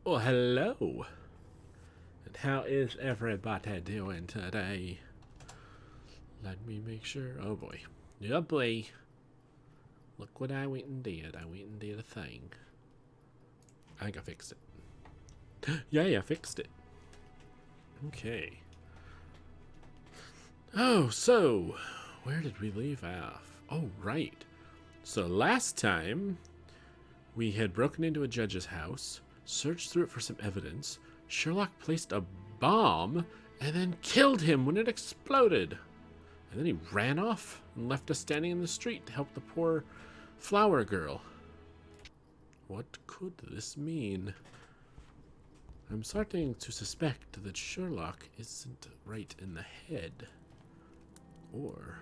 Well, hello. And how is everybody doing today? Let me make sure. Oh boy. Yeah, boy. Look what I went and did. I went and did a thing. I think I fixed it. Yay, I fixed it. Okay. Oh, so where did we leave off? Oh, right. So last time we had broken into a judge's house, searched through it for some evidence. Sherlock placed a bomb and then killed him when it exploded. And then he ran off and left us standing in the street to help the poor flower girl. What could this mean? I'm starting to suspect that Sherlock isn't right in the head. Or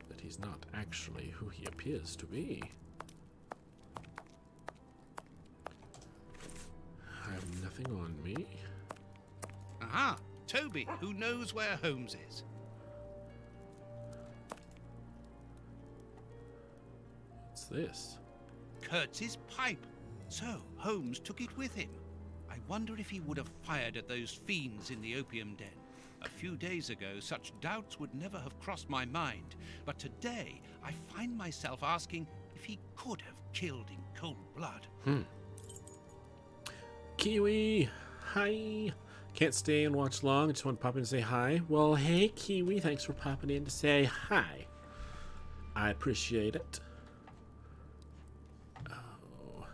that he's not actually who he appears to be. I have nothing on me. Aha! Toby, who knows where Holmes is? What's this? Kurtz's pipe. So, Holmes took it with him. I wonder if he would have fired at those fiends in the opium den. A few days ago, such doubts would never have crossed my mind. But today, I find myself asking if he could have killed in cold blood. Kiwi! Hi! Can't stay and watch long. Just want to pop in and say hi. Well, hey, Kiwi. Thanks for popping in to say hi. I appreciate it. Oh.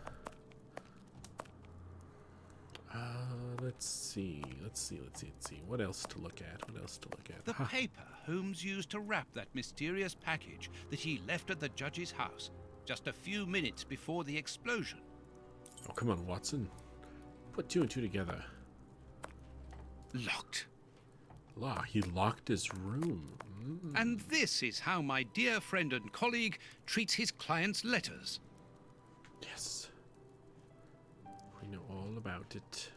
Let's see. What else to look at? The paper Holmes used to wrap that mysterious package that he left at the judge's house just a few minutes before the explosion. Oh, come on, Watson. Put two and two together. Locked. He locked his room. And this is how my dear friend and colleague treats his clients' letters. Yes. We know all about it.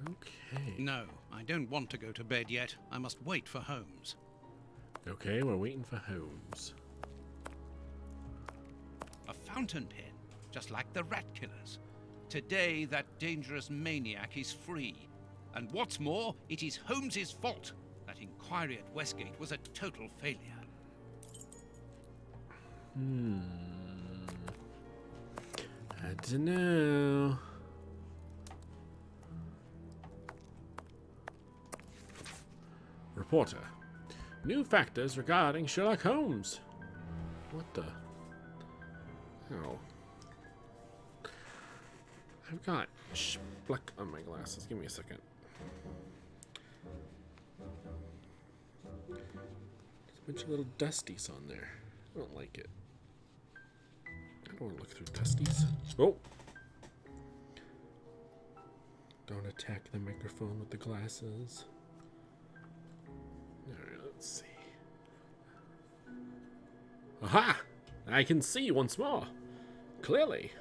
Okay. No, I don't want to go to bed yet. I must wait for Holmes. Okay, we're waiting for Holmes. A fountain pen, just like the rat killers. Today, that dangerous maniac is free. And what's more, it is Holmes's fault. That inquiry at Westgate was a total failure. I don't know. Reporter. New factors regarding Sherlock Holmes. What the? Oh. I've got spluck on my glasses. Give me a second. There's a bunch of little dusties on there. I don't like it. I don't want to look through dusties. Oh! Don't attack the microphone with the glasses. Alright, let's see. Aha! I can see once more. Clearly.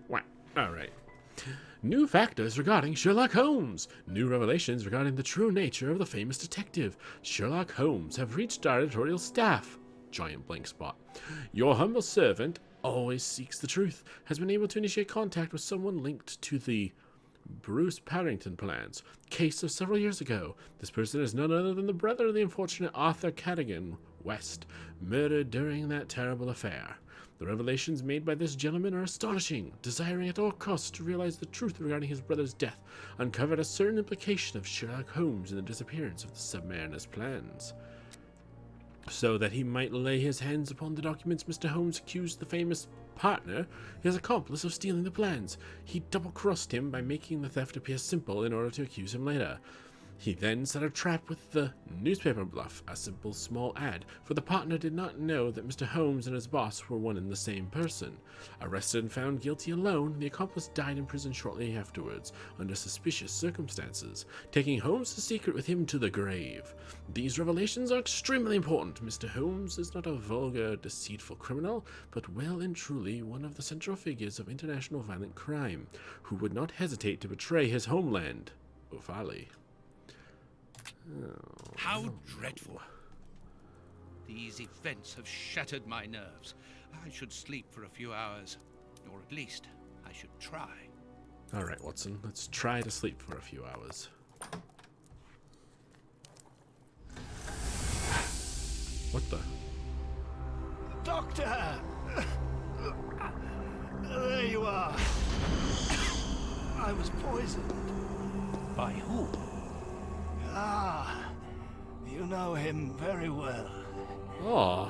Wow. Alright. New factors regarding Sherlock Holmes. New revelations regarding the true nature of the famous detective, Sherlock Holmes, have reached our editorial staff. Giant blank spot. Your humble servant always seeks the truth. Has been able to initiate contact with someone linked to the Bruce Parrington plans. Case of several years ago. This person is none other than the brother of the unfortunate Arthur Cadogan West, murdered during that terrible affair. The revelations made by this gentleman are astonishing. Desiring at all costs to realize the truth regarding his brother's death, uncovered a certain implication of Sherlock Holmes in the disappearance of the submariner's plans. So that he might lay his hands upon the documents, Mr. Holmes accused the famous partner, his accomplice, of stealing the plans. He double-crossed him by making the theft appear simple in order to accuse him later. He then set a trap with the newspaper bluff, a simple small ad, for the partner did not know that Mr. Holmes and his boss were one and the same person. Arrested and found guilty alone, the accomplice died in prison shortly afterwards, under suspicious circumstances, taking Holmes' secret with him to the grave. These revelations are extremely important. Mr. Holmes is not a vulgar, deceitful criminal, but well and truly one of the central figures of international violent crime, who would not hesitate to betray his homeland. Ufali. Oh, How dreadful. These events have shattered my nerves. I should sleep for a few hours, or at least I should try. Alright, Watson, let's try to sleep for a few hours. What the? Doctor! There you are. I was poisoned. By who? Ah, you know him very well. Oh,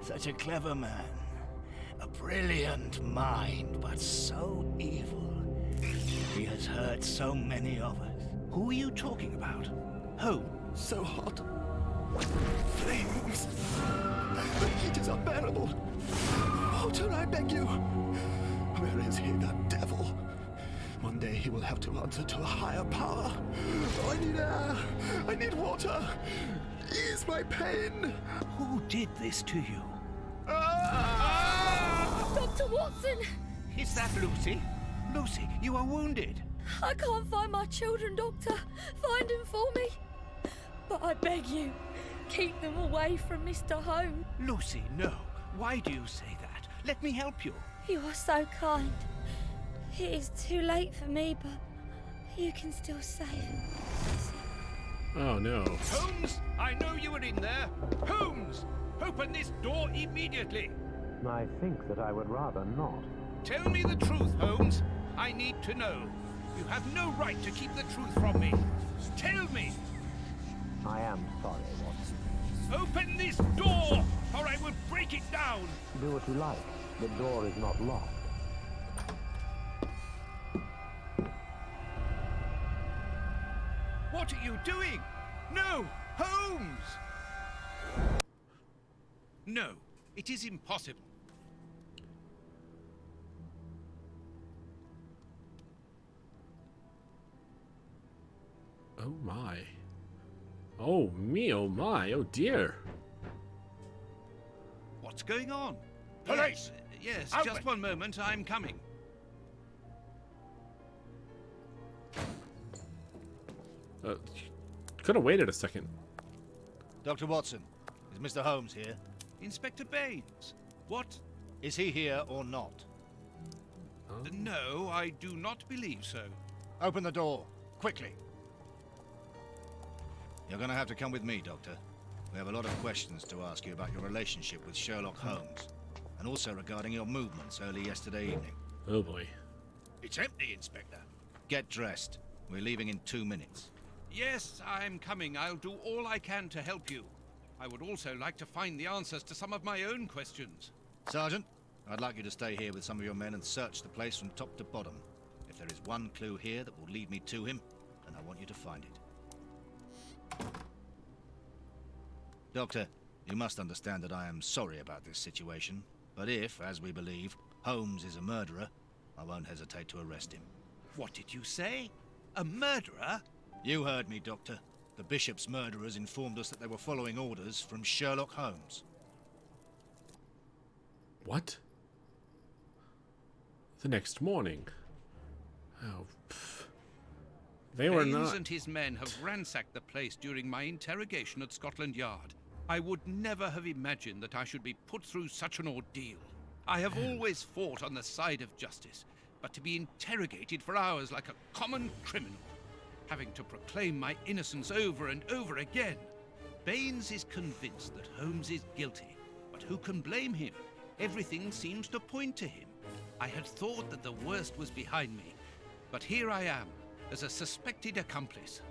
Such a clever man. A brilliant mind, but so evil. He has hurt so many of us. Who are you talking about? Holmes? So hot. Flames. The heat is unbearable. Walter, I beg you. Where is he, that devil? One day he will have to answer to a higher power. Oh, I need air. I need water. Ease my pain. Who did this to you? Dr. Watson! Is that Lucy? Lucy, you are wounded. I can't find my children, Doctor. Find them for me. But I beg you, keep them away from Mr. Holmes. Lucy, no. Why do you say that? Let me help you. You are so kind. It is too late for me, but you can still save him. oh no. Holmes, I know you are in there. Holmes, open this door immediately. I think that I would rather not. Tell me the truth, Holmes. I need to know. You have no right to keep the truth from me. Tell me. I am sorry, Watson. Open this door, or I will break it down. Do what you like. The door is not locked. What are you doing? No, Holmes! No, it is impossible. Oh my. Oh me, oh my, oh dear. What's going on? Police! Yes, Open! just one moment, I'm coming. Could have waited a second. Dr. Watson, is Mr. Holmes here? Inspector Baines, what? Is he here or not? No, I do not believe so. Open the door, quickly. You're going to have to come with me, Doctor. We have a lot of questions to ask you about your relationship with Sherlock Holmes, and also regarding your movements early yesterday evening. Oh boy. It's empty, Inspector. Get dressed. We're leaving in 2 minutes. Yes, I'm coming. I'll do all I can to help you. I would also like to find the answers to some of my own questions. Sergeant, I'd like you to stay here with some of your men and search the place from top to bottom. If there is one clue here that will lead me to him, then I want you to find it. Doctor, you must understand that I am sorry about this situation, but if, as we believe, Holmes is a murderer, I won't hesitate to arrest him. What did you say? A murderer? You heard me, Doctor. The Bishop's murderers informed us that they were following orders from Sherlock Holmes. What? The next morning. Oh, pff. They were Baines not. and his men have ransacked the place during my interrogation at Scotland Yard. I would never have imagined that I should be put through such an ordeal. I have always fought on the side of justice, but to be interrogated for hours like a common criminal, having to proclaim my innocence over and over again. Baines is convinced that Holmes is guilty, but who can blame him? Everything seems to point to him. I had thought that the worst was behind me, but here I am, as a suspected accomplice.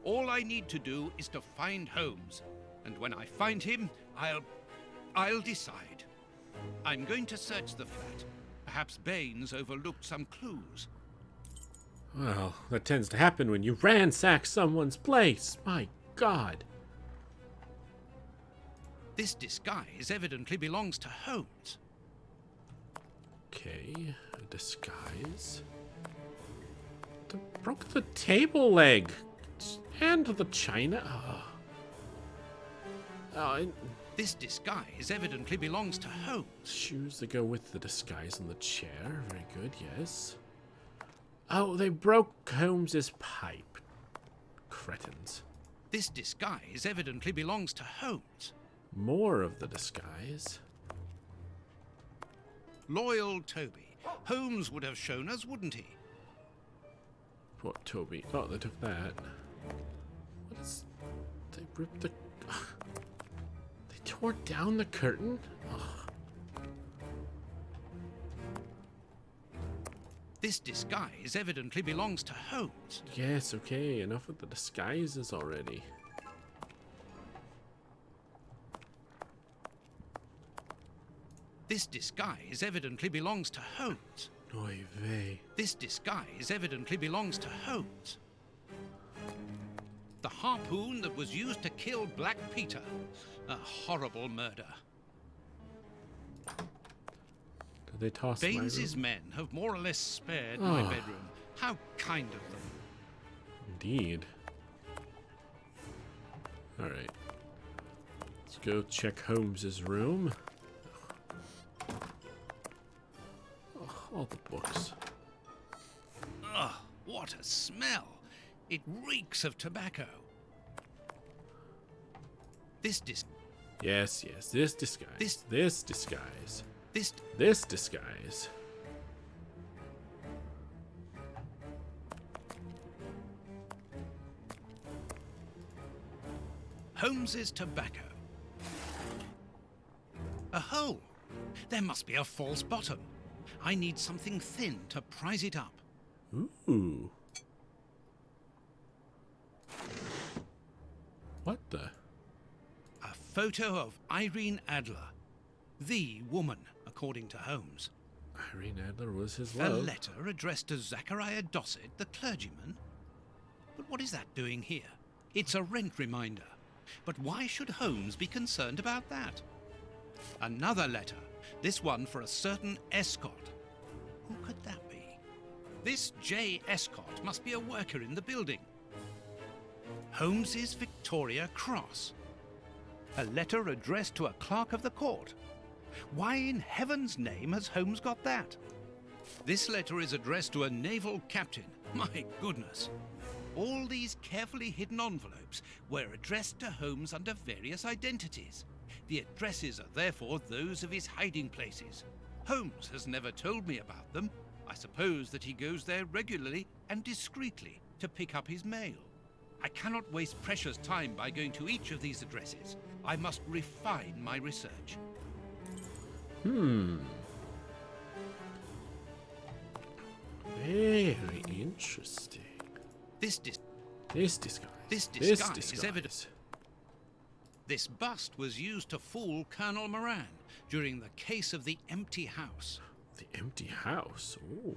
All I need to do is to find Holmes, and when I find him, I'll decide. I'm going to search the flat. Perhaps Baines overlooked some clues. Well, that tends to happen when you ransack someone's place. My God. This disguise evidently belongs to Holmes. Okay, a disguise. Broke the table leg. And the china. This disguise evidently belongs to Holmes. Shoes that go with the disguise on the chair. Very good, yes. Oh, they broke Holmes's pipe. Cretins. This disguise evidently belongs to Holmes. More of the disguise. Loyal Toby, Holmes would have shown us, wouldn't he? What, Toby? Oh, they took that. What is... They ripped the... They tore down the curtain? Ugh. This disguise evidently belongs to Holmes. Yes, okay, enough with the disguises already. This disguise evidently belongs to Holmes. Oy vey. This disguise evidently belongs to Holmes. The harpoon that was used to kill Black Peter. A horrible murder. Did they toss my Baines's room? men have more or less spared my Oh. bedroom. How kind of them. Indeed. Alright. Let's go check Holmes's room. Ugh, all the books. Ugh, what a smell. It reeks of tobacco. This disguise. Yes, yes, this disguise. This disguise. This This disguise. Holmes's tobacco. A hole. There must be a false bottom. I need something thin to prise it up. Ooh. What the? A photo of Irene Adler. The woman, according to Holmes. Irene Adler was his A love. letter addressed to Zachariah Dossett, the clergyman. But what is that doing here? It's a rent reminder. But why should Holmes be concerned about that? Another letter. This one for a certain Escott. Who could that be? This J. Escott must be a worker in the building. Holmes's Victoria Cross. A letter addressed to a clerk of the court. Why in heaven's name has Holmes got that? This letter is addressed to a naval captain. My goodness. All these carefully hidden envelopes were addressed to Holmes under various identities. The addresses are therefore those of his hiding places. Holmes has never told me about them. I suppose that he goes there regularly and discreetly to pick up his mail. I cannot waste precious time by going to each of these addresses. I must refine my research. Very interesting. This This disguise. This disguise is evident. This bust was used to fool Colonel Moran during the case of the empty house. The empty house. Ooh.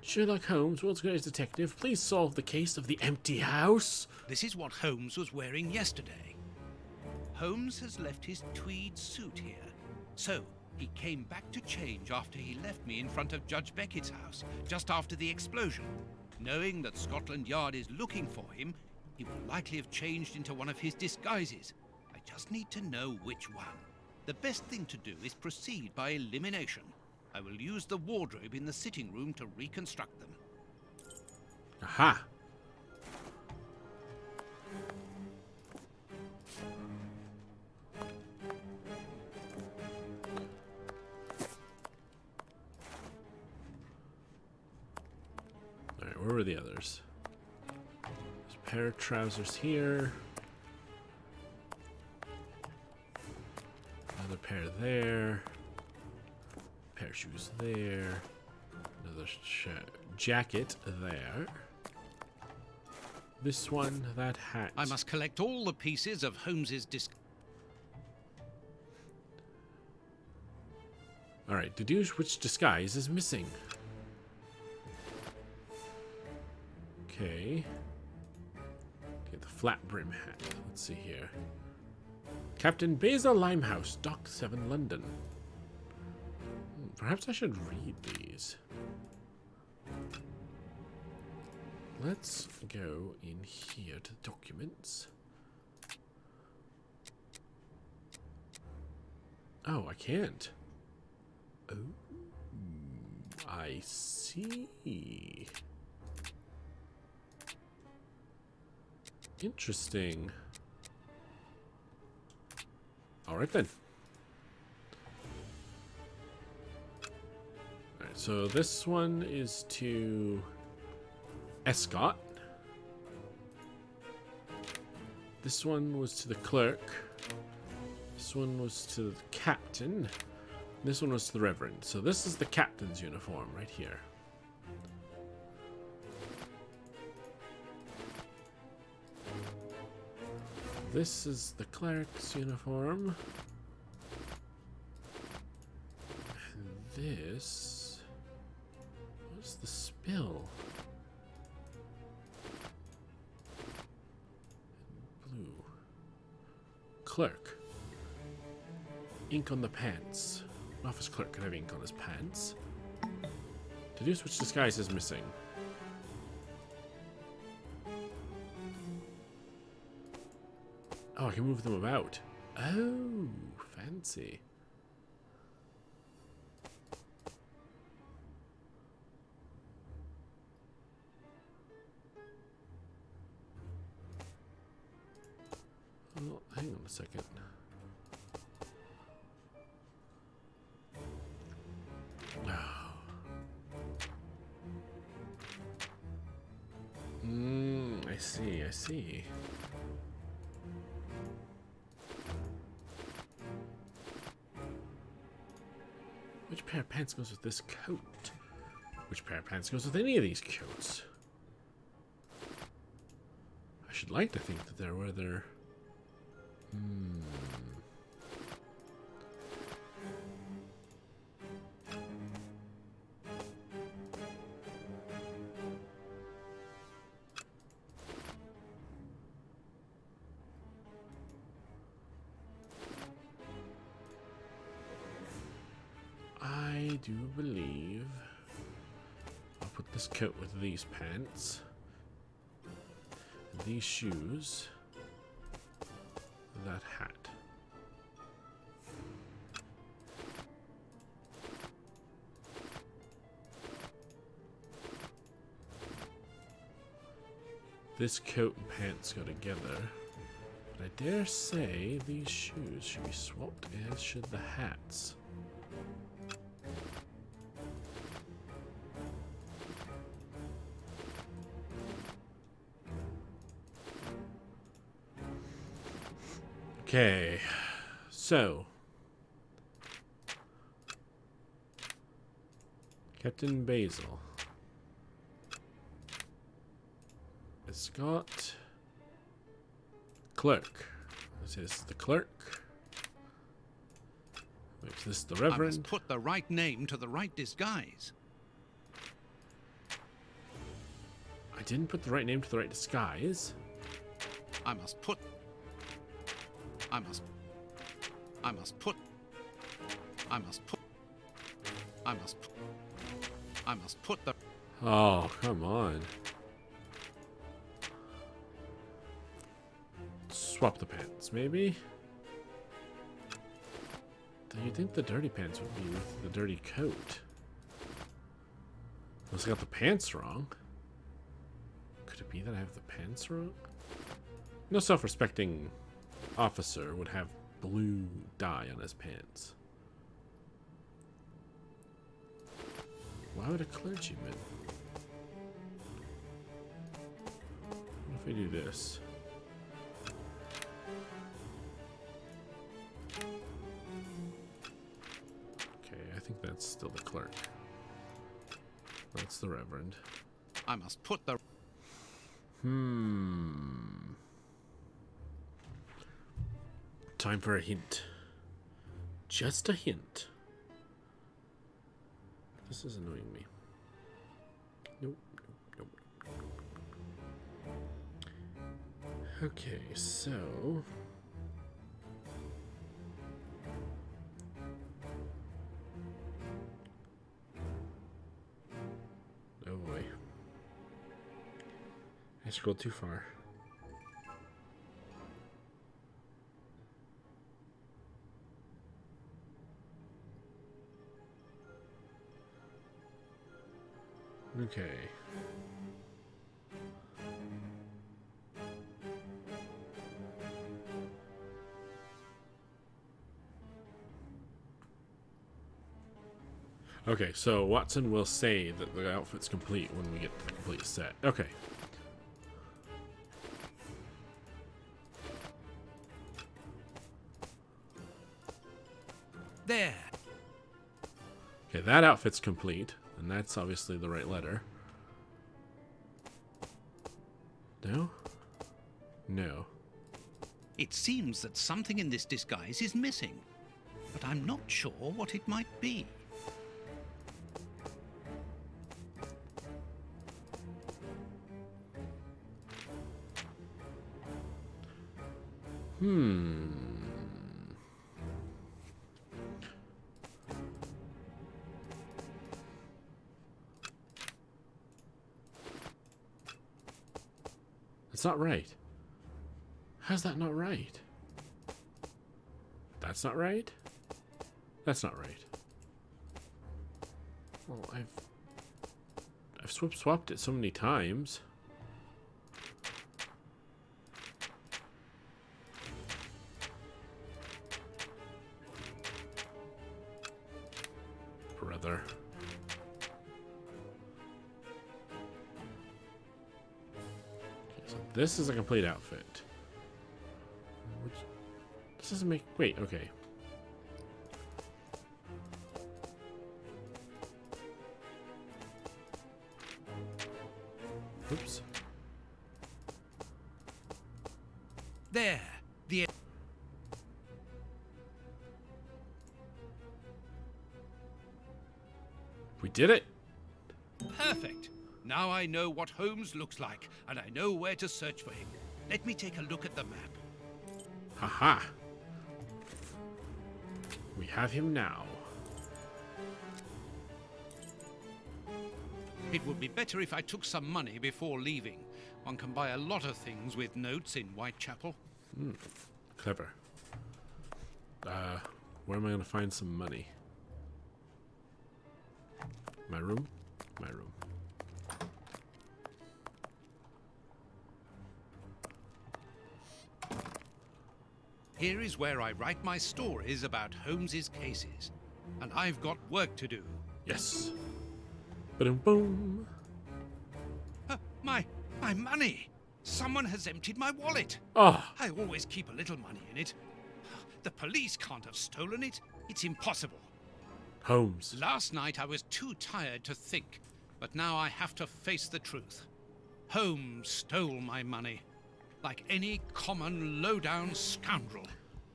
Sherlock Holmes, world's greatest detective, please solve the case of the empty house. This is what Holmes was wearing yesterday. Holmes has left his tweed suit here. So, he came back to change after he left me in front of Judge Beckett's house, just after the explosion. Knowing that Scotland Yard is looking for him, he will likely have changed into one of his disguises. I just need to know which one. The best thing to do is proceed by elimination. I will use the wardrobe in the sitting room to reconstruct them. Aha. Alright, where were the others? There's a pair of trousers here. Another pair there. Pair of shoes there. Another jacket there. This one, that hat. I must collect all the pieces of Holmes's Alright, deduce which disguise is missing. Okay. Get the flat brim hat. Let's see here. Captain Basil Limehouse, Dock 7, London. Perhaps I should read these. Let's go in here to the documents. Oh, I can't. Oh, I see. Interesting. All right then. So this one is to Escott. This one was to the clerk. This one was to the captain. This one was to the reverend. So this is the captain's uniform right here. This is the cleric's uniform. And this was the spill. Blue. Clerk. Ink on the pants. An office clerk could have ink on his pants. Deduce which disguise is missing. Oh, I can move them about. Oh, fancy. Oh, hang on a second. I see. Which pair of pants goes with this coat? Which pair of pants goes with any of these coats? I should like to think that they're where they're... I do believe I'll put this coat with these pants, these shoes, that hat. This coat and pants go together, but I dare say these shoes should be swapped, as should the hats. Okay, so Captain Basil, Scott, clerk. This is the clerk. Wait, this is the I reverend. must put the right name to the right disguise. I didn't put the right name to the right disguise. I must put the... Oh, come on. Swap the pants, maybe? Do you think the dirty pants would be with the dirty coat? Unless I got the pants wrong. Could it be that I have the pants wrong? No self-respecting officer would have blue dye on his pants. Why would a clergyman? What if we do this? Okay, I think that's still the clerk. That's the reverend. I must put the... Time for a hint. Just a hint. This is annoying me. Nope. Okay, so... Oh boy. I scrolled too far. Okay. Okay, so Watson will say that the outfit's complete when we get the complete set. Okay. There. Okay, that outfit's complete, and that's obviously the right letter. No? No. It seems that something in this disguise is missing, but I'm not sure what it might be. That's not right. How's that not right? That's not right? That's not right. Well, I've swapped it so many times. Brother. Okay, so this is a complete outfit. Which, this doesn't make... Wait, okay. Oops. There. The... We did it! Perfect. Now I know what Holmes looks like, and I know where to search for him. Let me take a look at the map. Haha! We have him now. It would be better if I took some money before leaving. One can buy a lot of things with notes in Whitechapel. Clever. Where am I gonna find some money? My room? My room. Here is where I write my stories about Holmes's cases. And I've got work to do. Yes. Boom, boom. My money! Someone has emptied my wallet. Oh, I always keep a little money in it. The police can't have stolen it. It's impossible. Holmes. Last night I was too tired to think, but now I have to face the truth. Holmes stole my money, like any common low-down scoundrel.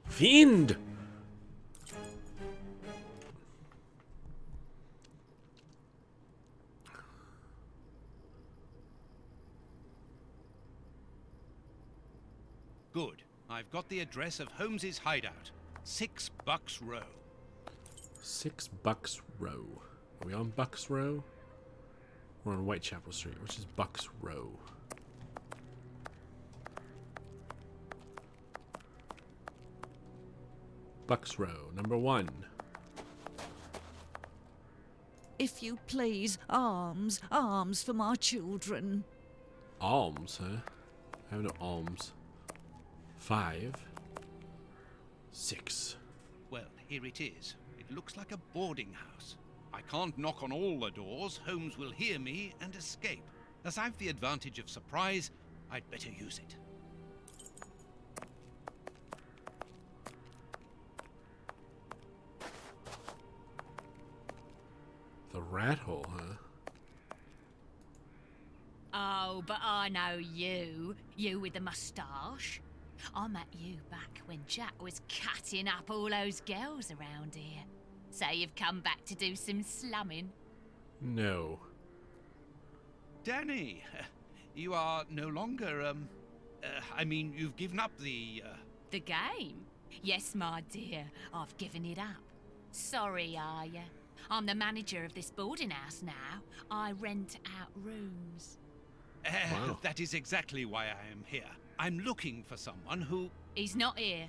Fiend! Good. I've got the address of Holmes's hideout. 6 Bucks Row. 6 Bucks Row. Are we on Bucks Row? We're on Whitechapel Street, which is Bucks Row. Bucks Row, number 1. If you please, alms, alms for my children. Alms, huh? I have no alms. 5. 6. Well, here it is. It looks like a boarding house. I can't knock on all the doors. Holmes will hear me and escape. As I've the advantage of surprise, I'd better use it. The rat hole, huh? Oh, but I know you. You with the moustache. I met you back when Jack was cutting up all those girls around here. So you've come back to do some slumming? No. Danny, you are no longer, I mean, you've given up the, The game? Yes, my dear, I've given it up. Sorry, are ya? I'm the manager of this boarding house now. I rent out rooms. Wow. That is exactly why I am here. I'm looking for someone who... He's not here.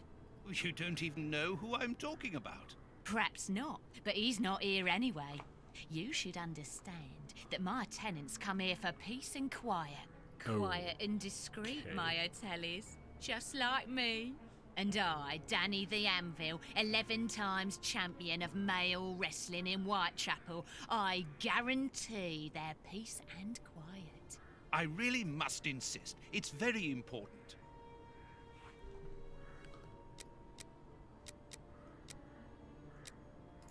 You don't even know who I'm talking about. Perhaps not, but he's not here anyway. You should understand that my tenants come here for peace and quiet. Oh, Quiet and discreet, okay. my Atellies. Just like me. And I, Danny the Anvil, 11 times champion of male wrestling in Whitechapel, I guarantee their peace and quiet. I really must insist. It's very important.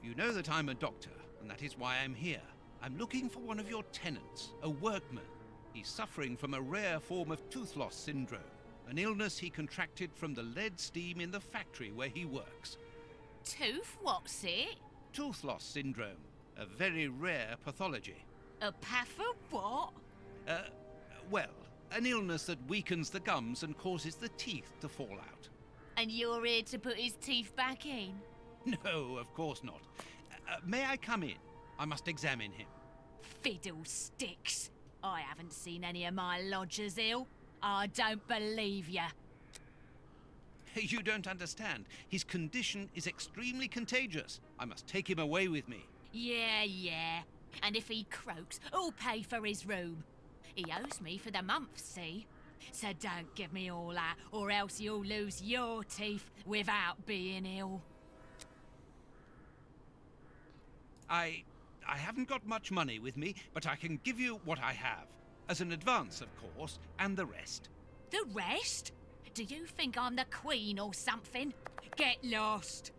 You know that I'm a doctor, and that is why I'm here. I'm looking for one of your tenants, a workman. He's suffering from a rare form of tooth loss syndrome, an illness he contracted from the lead steam in the factory where he works. Tooth, what's it? Tooth loss syndrome, a very rare pathology. A path of what? Well, an illness that weakens the gums and causes the teeth to fall out. And you're here to put his teeth back in? No, of course not. May I come in? I must examine him. Fiddlesticks. I haven't seen any of my lodgers ill. I don't believe ya. You don't understand. His condition is extremely contagious. I must take him away with me. Yeah. And if he croaks, who'll pay for his room? He owes me for the month, see? So don't give me all that, or else you'll lose your teeth without being ill. I haven't got much money with me, but I can give you what I have. As an advance, of course, and the rest. The rest? Do you think I'm the Queen or something? Get lost.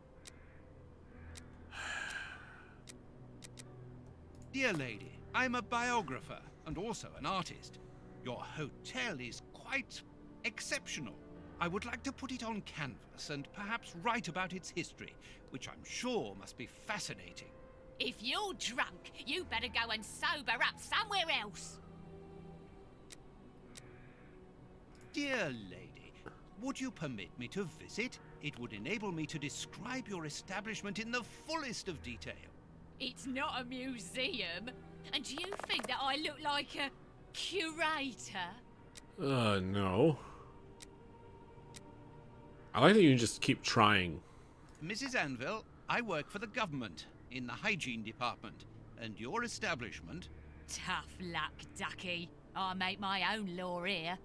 Dear lady, I'm a biographer and also an artist. Your hotel is quite exceptional. I would like to put it on canvas and perhaps write about its history, which I'm sure must be fascinating. If you're drunk, you better go and sober up somewhere else. Dear lady, would you permit me to visit? It would enable me to describe your establishment in the fullest of detail. It's not a museum. And do you think that I look like a curator? No. I like that you just keep trying. Mrs. Anvil, I work for the government in the hygiene department, and your establishment... Tough luck, ducky. I make my own law here.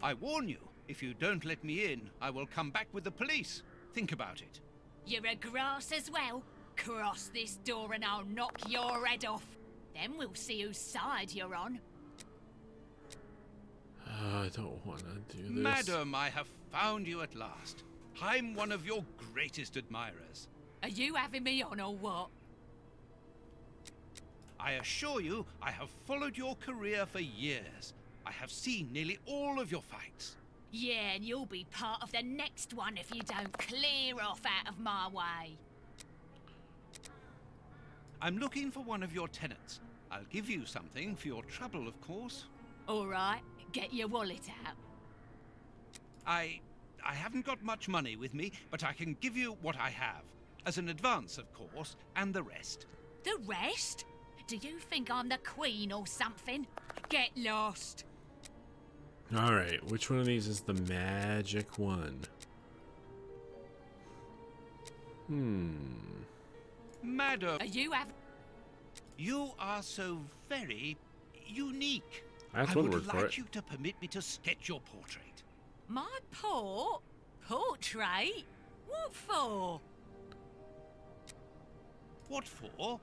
I warn you, if you don't let me in, I will come back with the police. Think about it. You're a grass as well. Cross this door and I'll knock your head off. Then we'll see whose side you're on. I don't want to do this. Madam, I have found you at last. I'm one of your greatest admirers. Are you having me on or what? I assure you, I have followed your career for years. I have seen nearly all of your fights. Yeah, and you'll be part of the next one if you don't clear off out of my way. I'm looking for one of your tenants. I'll give you something for your trouble, of course. All right, get your wallet out. I haven't got much money with me, but I can give you what I have. As an advance, of course, and the rest. The rest? Do you think I'm the Queen or something? Get lost. Alright, which one of these is the magic one? Madam, You are so very unique. That's I one would word for like it. you to permit me to sketch your portrait. My portrait? What for? What for?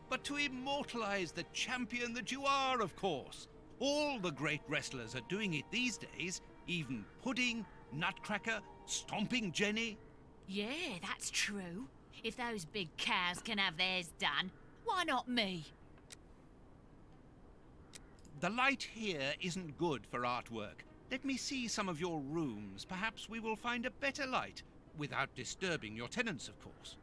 But to immortalize the champion that you are, of course. All the great wrestlers are doing it these days, even Pudding, Nutcracker, Stomping Jenny. Yeah, that's true. If those big cows can have theirs done, why not me? The light here isn't good for artwork. Let me see some of your rooms. Perhaps we will find a better light, without disturbing your tenants, of course.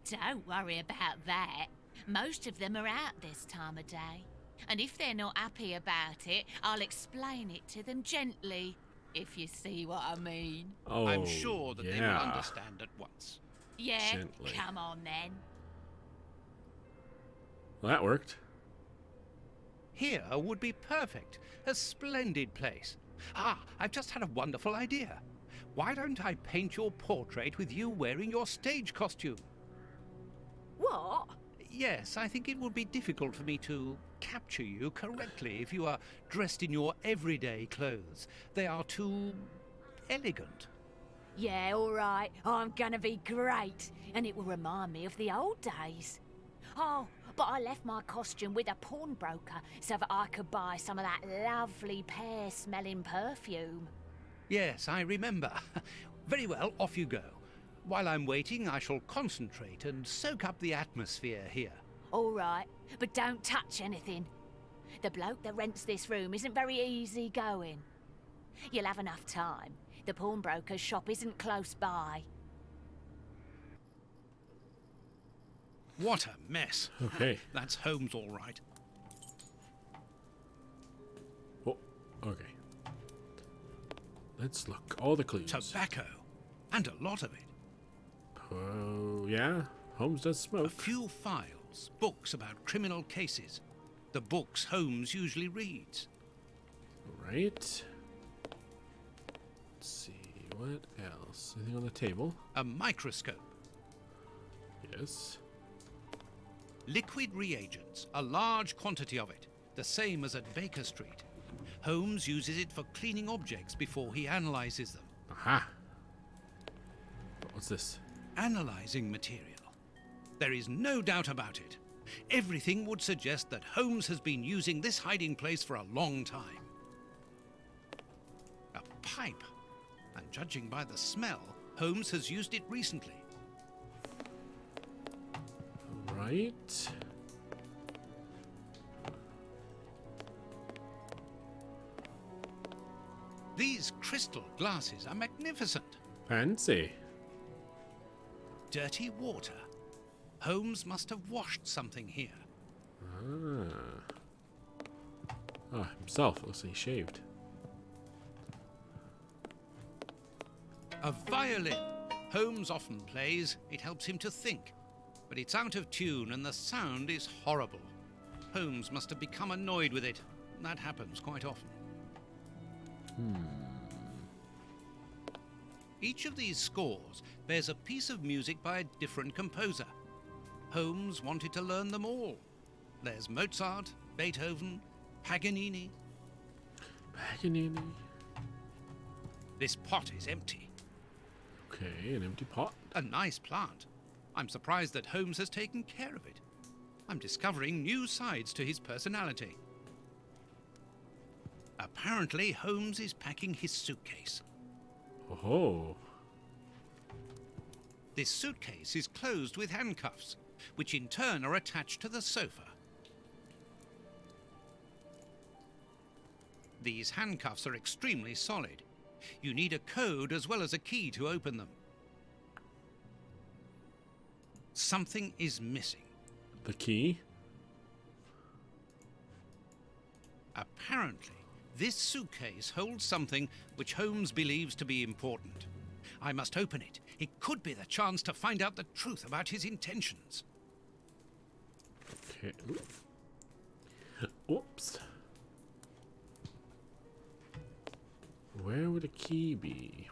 Don't worry about that. Most of them are out this time of day. And if they're not happy about it, I'll explain it to them gently, if you see what I mean. Oh, I'm sure that they will yeah. understand at once. Yeah, Gently. come on then. Well, that worked. Here would be perfect. A splendid place. I've just had a wonderful idea. Why don't I paint your portrait with you wearing your stage costume? What? Yes, I think it would be difficult for me to capture you correctly if you are dressed in your everyday clothes. They are too elegant. Yeah, all right. I'm gonna be great, and it will remind me of the old days. Oh, but I left my costume with a pawnbroker so that I could buy some of that lovely pear-smelling perfume. Yes, I remember. Very well, off you go. While I'm waiting, I shall concentrate and soak up the atmosphere here. All right, but don't touch anything. The bloke that rents this room isn't very easy going. You'll have enough time. The pawnbroker's shop isn't close by. What a mess. Okay. That's Holmes all right. Oh, okay. Let's look. All the clues. Tobacco. And a lot of it. Oh, yeah. Holmes does A smoke. few files, books about criminal cases. The books Holmes usually reads. Right. Let's see. What else? Anything on the table? A microscope. Yes. Liquid reagents, a large quantity of it, the same as at Baker Street. Holmes uses it for cleaning objects before he analyzes them. Aha. What's this? Analyzing material. There is no doubt about it. Everything would suggest that Holmes has been using this hiding place for a long time. A pipe. And judging by the smell, Holmes has used it recently. Right. These crystal glasses are magnificent. Fancy. Dirty water. Holmes must have washed something here. Ah, himself. Looks like he shaved. A violin. Holmes often plays. It helps him to think. But it's out of tune and the sound is horrible. Holmes must have become annoyed with it. That happens quite often. Each of these scores bears a piece of music by a different composer. Holmes wanted to learn them all. There's Mozart, Beethoven, Paganini. Paganini. This pot is empty. Okay, an empty pot. A nice plant. I'm surprised that Holmes has taken care of it. I'm discovering new sides to his personality. Apparently, Holmes is packing his suitcase. Oh. This suitcase is closed with handcuffs, which in turn are attached to the sofa. These handcuffs are extremely solid. You need a code as well as a key to open them. Something is missing. The key. Apparently, this suitcase holds something which Holmes believes to be important. I must open it. It could be the chance to find out the truth about his intentions. Okay. Oops. Where would a key be?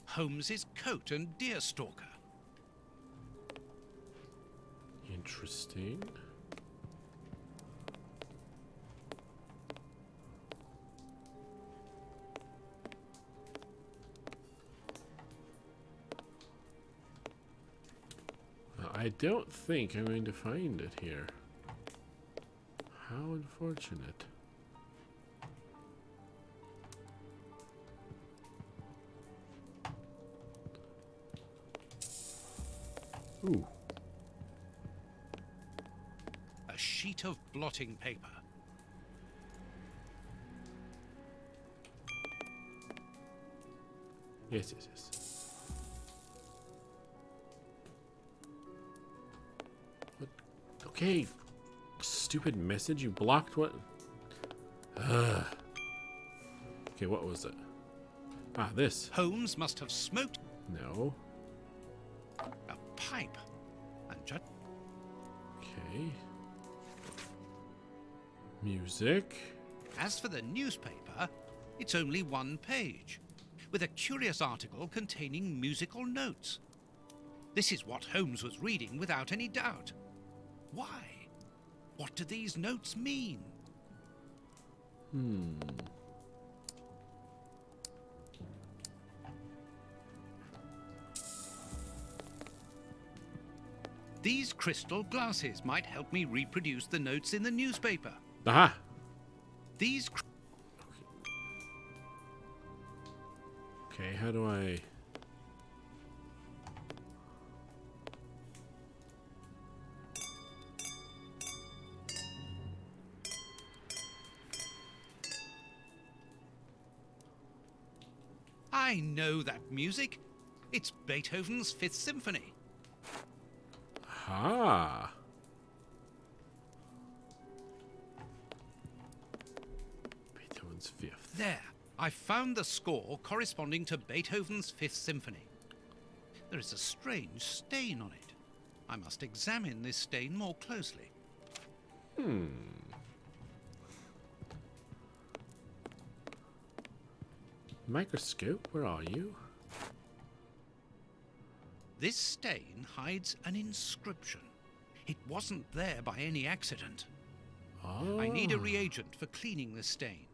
Holmes's coat and deerstalker. Interesting. I don't think I'm going to find it here. How unfortunate. Ooh. A sheet of blotting paper. Yes, yes, yes. What? Okay. Stupid message. You blocked what? Ugh. Okay, what was it? Ah, this. Holmes must have smoked No. a pipe and Okay. Music. As for the newspaper, it's only one page, with a curious article containing musical notes. This is what Holmes was reading without any doubt. Why? What do these notes mean? These crystal glasses might help me reproduce the notes in the newspaper. Aha! These Okay, how do I... I know that music. It's Beethoven's Fifth Symphony. Ah! Beethoven's Fifth. There, I found the score corresponding to Beethoven's Fifth Symphony. There is a strange stain on it. I must examine this stain more closely. Microscope, where are you? This stain hides an inscription. It wasn't there by any accident. Oh. I need a reagent for cleaning the stain.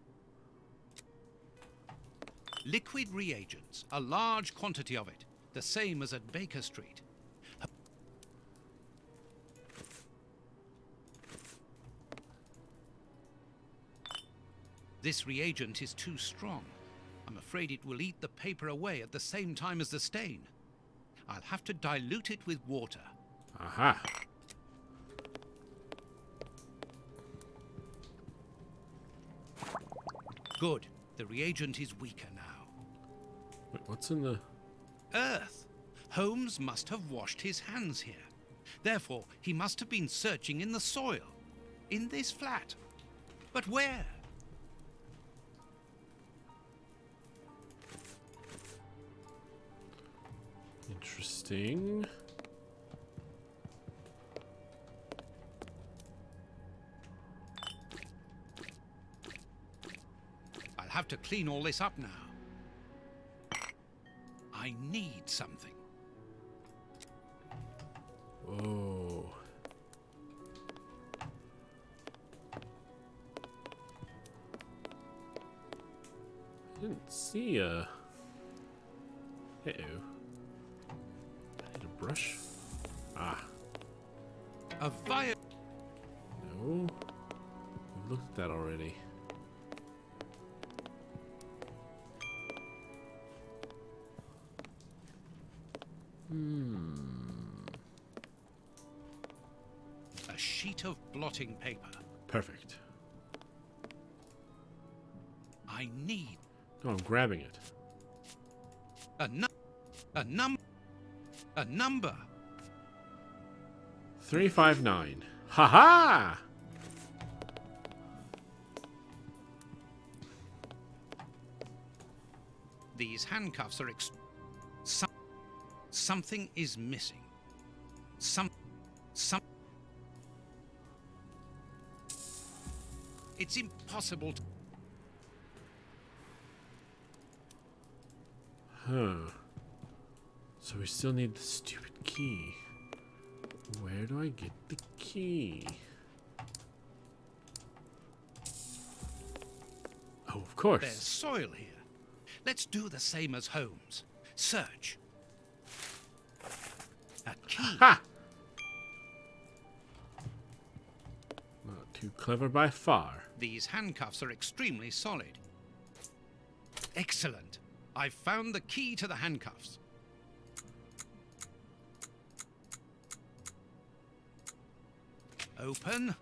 Liquid reagents, a large quantity of it, the same as at Baker Street. This reagent is too strong. I'm afraid it will eat the paper away at the same time as the stain. I'll have to dilute it with water. Aha! Good. The reagent is weaker now. Wait, what's in the... Earth. Holmes must have washed his hands here. Therefore, he must have been searching in the soil. In this flat. But where? Interesting. I'll have to clean all this up now. I need something. Oh. I didn't see a... Uh-oh. I need a brush. Ah. A violet. No. We've looked at that already. A sheet of blotting paper. Perfect. I need No, I'm grabbing it. a number. 359. Ha-ha! These handcuffs are something is missing. Some. It's impossible to. Huh. So we still need the stupid key. Where do I get the key? Oh, of course. There's soil here. Let's do the same as Holmes. Search. A key. Ha! Not too clever by far. These handcuffs are extremely solid. Excellent. I've found the key to the handcuffs. Open.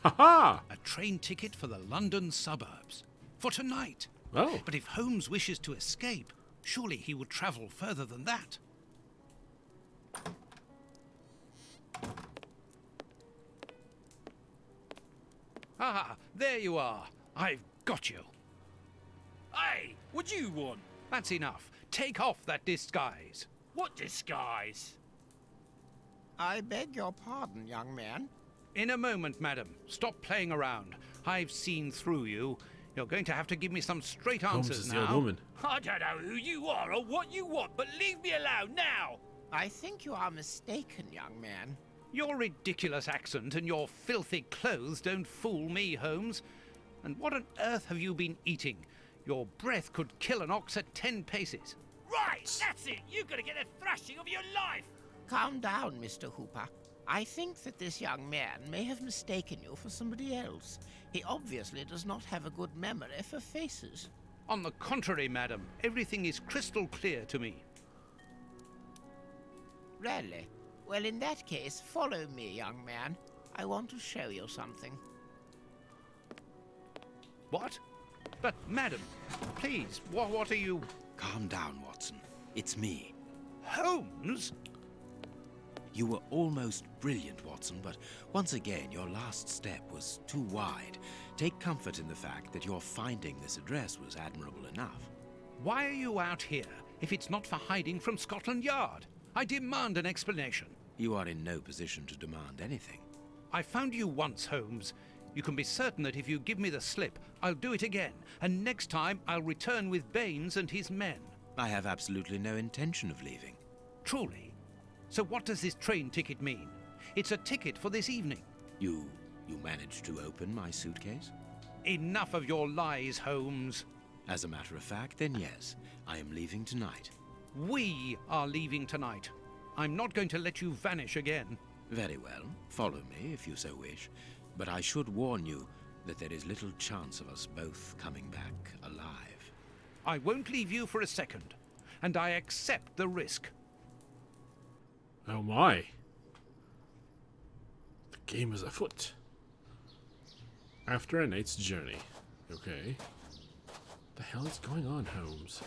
Ha-ha! A train ticket for the London suburbs. For tonight. Oh. But if Holmes wishes to escape, surely he would travel further than that. Ah, there you are. I've got you. Hey, what do you want? That's enough. Take off that disguise. What disguise? I beg your pardon, young man. In a moment, madam. Stop playing around. I've seen through you. You're going to have to give me some straight Holmes answers is the now. old woman. I don't know who you are or what you want, but leave me alone now! I think you are mistaken, young man. Your ridiculous accent and your filthy clothes don't fool me, Holmes. And what on earth have you been eating? Your breath could kill an ox at 10 paces. Right, that's it. You're gonna get a thrashing of your life. Calm down, Mr. Hooper. I think that this young man may have mistaken you for somebody else. He obviously does not have a good memory for faces. On the contrary, madam, everything is crystal clear to me. Really? Well, in that case, follow me, young man. I want to show you something. What? But, madam, please, what are you... Calm down, Watson. It's me. Holmes? You were almost brilliant, Watson, but once again, your last step was too wide. Take comfort in the fact that your finding this address was admirable enough. Why are you out here if it's not for hiding from Scotland Yard? I demand an explanation. You are in no position to demand anything. I found you once, Holmes. You can be certain that if you give me the slip, I'll do it again. And next time, I'll return with Baines and his men. I have absolutely no intention of leaving. Truly? So what does this train ticket mean? It's a ticket for this evening. You managed to open my suitcase? Enough of your lies, Holmes. As a matter of fact, then yes, I am leaving tonight. We are leaving tonight. I'm not going to let you vanish again. Very well, follow me if you so wish. But I should warn you that there is little chance of us both coming back alive. I won't leave you for a second, and I accept the risk. Oh my. The game is afoot. After a night's journey. Okay. What the hell is going on, Holmes?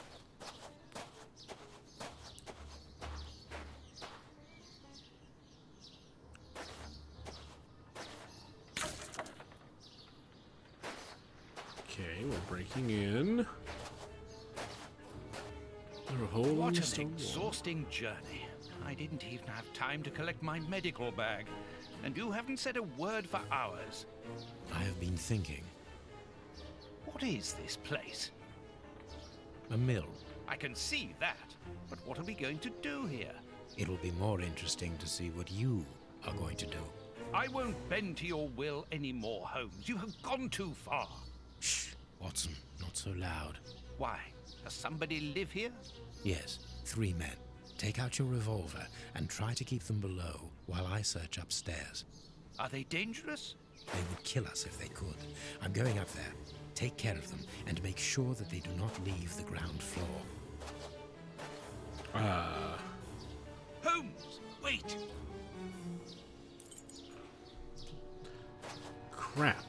Okay, we're breaking in. There are a whole What an stone wall. exhausting journey. I didn't even have time to collect my medical bag. And you haven't said a word for hours. I have been thinking. What is this place? A mill. I can see that. But what are we going to do here? It'll be more interesting to see what you are going to do. I won't bend to your will anymore, Holmes. You have gone too far. Shh, Watson, not so loud. Why? Does somebody live here? Yes, 3 men. Take out your revolver and try to keep them below while I search upstairs. Are they dangerous? They would kill us if they could. I'm going up there. Take care of them and make sure that they do not leave the ground floor. Holmes, wait! Crap.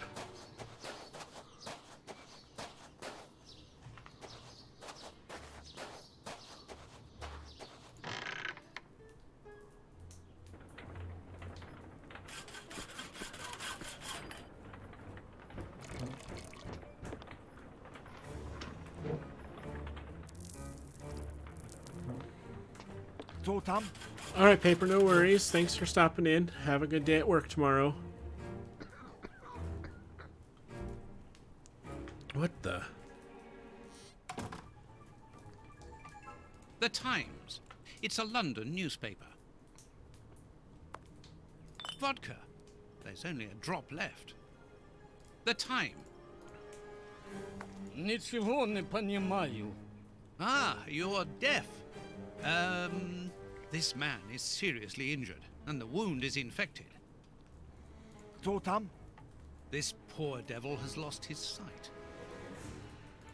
Alright, Paper, no worries. Thanks for stopping in. Have a good day at work tomorrow. What the? The Times. It's a London newspaper. Vodka. There's only a drop left. The Time. Ничего не понимаю. Ah, you're deaf. This man is seriously injured, and the wound is infected. This poor devil has lost his sight.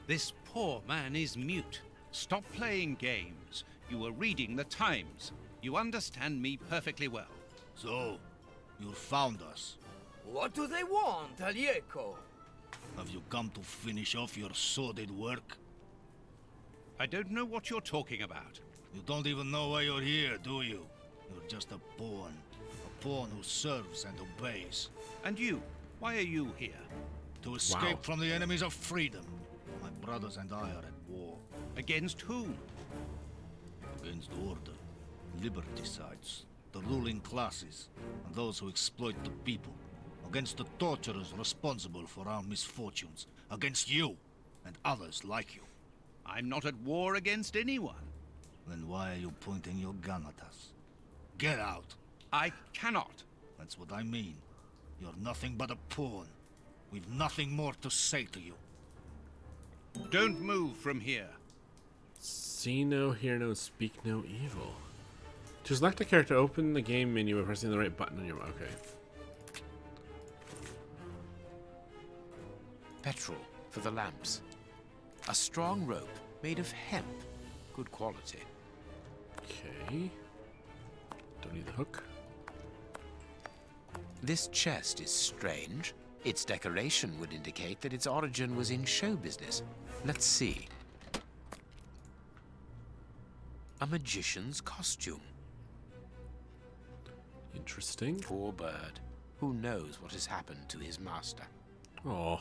This poor man is mute. Stop playing games. You were reading the Times. You understand me perfectly well. So, you found us. What do they want, Alieco? Have you come to finish off your sordid work? I don't know what you're talking about. You don't even know why you're here, do you? You're just a pawn who serves and obeys. And you? Why are you here? To escape from the enemies of freedom. My brothers and I are at war. Against whom? Against order, liberticides, the ruling classes, and those who exploit the people. Against the torturers responsible for our misfortunes. Against you and others like you. I'm not at war against anyone. Then why are you pointing your gun at us? Get out! I cannot. That's what I mean. You're nothing but a pawn. We've nothing more to say to you. Don't move from here. See no, hear no, speak no evil. To select a character, open the game menu by pressing the right button on your... Okay. Petrol for the lamps. A strong rope made of hemp. Good quality. Okay. Don't need the hook. This chest is strange. Its decoration would indicate that its origin was in show business. Let's see. A magician's costume. Interesting. Poor bird. Who knows what has happened to his master? Oh.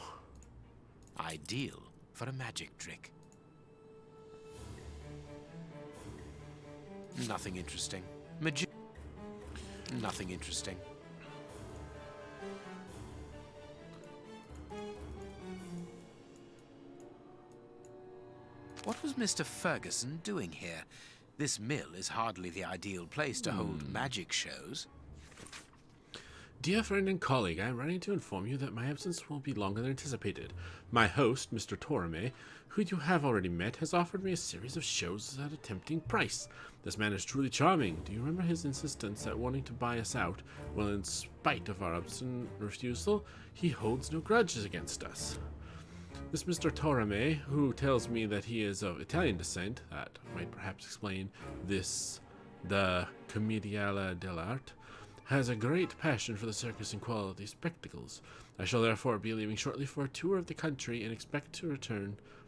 Ideal for a magic trick. Nothing interesting. Nothing interesting. What was Mr. Ferguson doing here? This mill is hardly the ideal place to hold magic shows. Dear friend and colleague, I am writing to inform you that my absence will be longer than anticipated. My host, Mr. Torame, who you have already met, has offered me a series of shows at a tempting price. This man is truly charming. Do you remember his insistence at wanting to buy us out? Well, in spite of our obstinate refusal, he holds no grudges against us. This Mr. Torame, who tells me that he is of Italian descent, that might perhaps explain the Commedia dell'arte, has a great passion for the circus and quality spectacles. I shall therefore be leaving shortly for a tour of the country and expect to